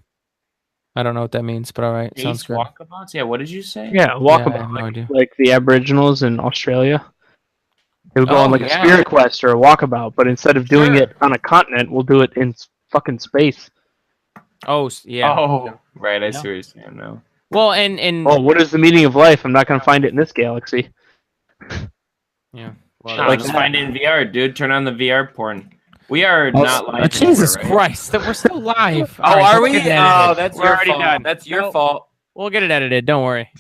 I don't know what that means, but all right. Sounds good. Walkabouts? Yeah, what did you say? Yeah, walkabout. I have no idea. Like the Aboriginals in Australia. They would go on like a spirit quest or a walkabout, but instead of doing it on a continent, we'll do it in fucking space. Oh, yeah. Oh, right. I see what you're saying now. Well, and well, what is the meaning of life? I'm not going to find it in this galaxy. Yeah. Well, like just find it in VR, dude. Turn on the VR porn. We are not live. Jesus Christ, that we're still live. Oh, are we? Oh, that's your fault. Done. That's your fault. We'll get it edited. Don't worry.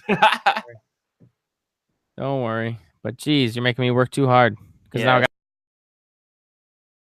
Don't worry. But geez, you're making me work too hard because now I got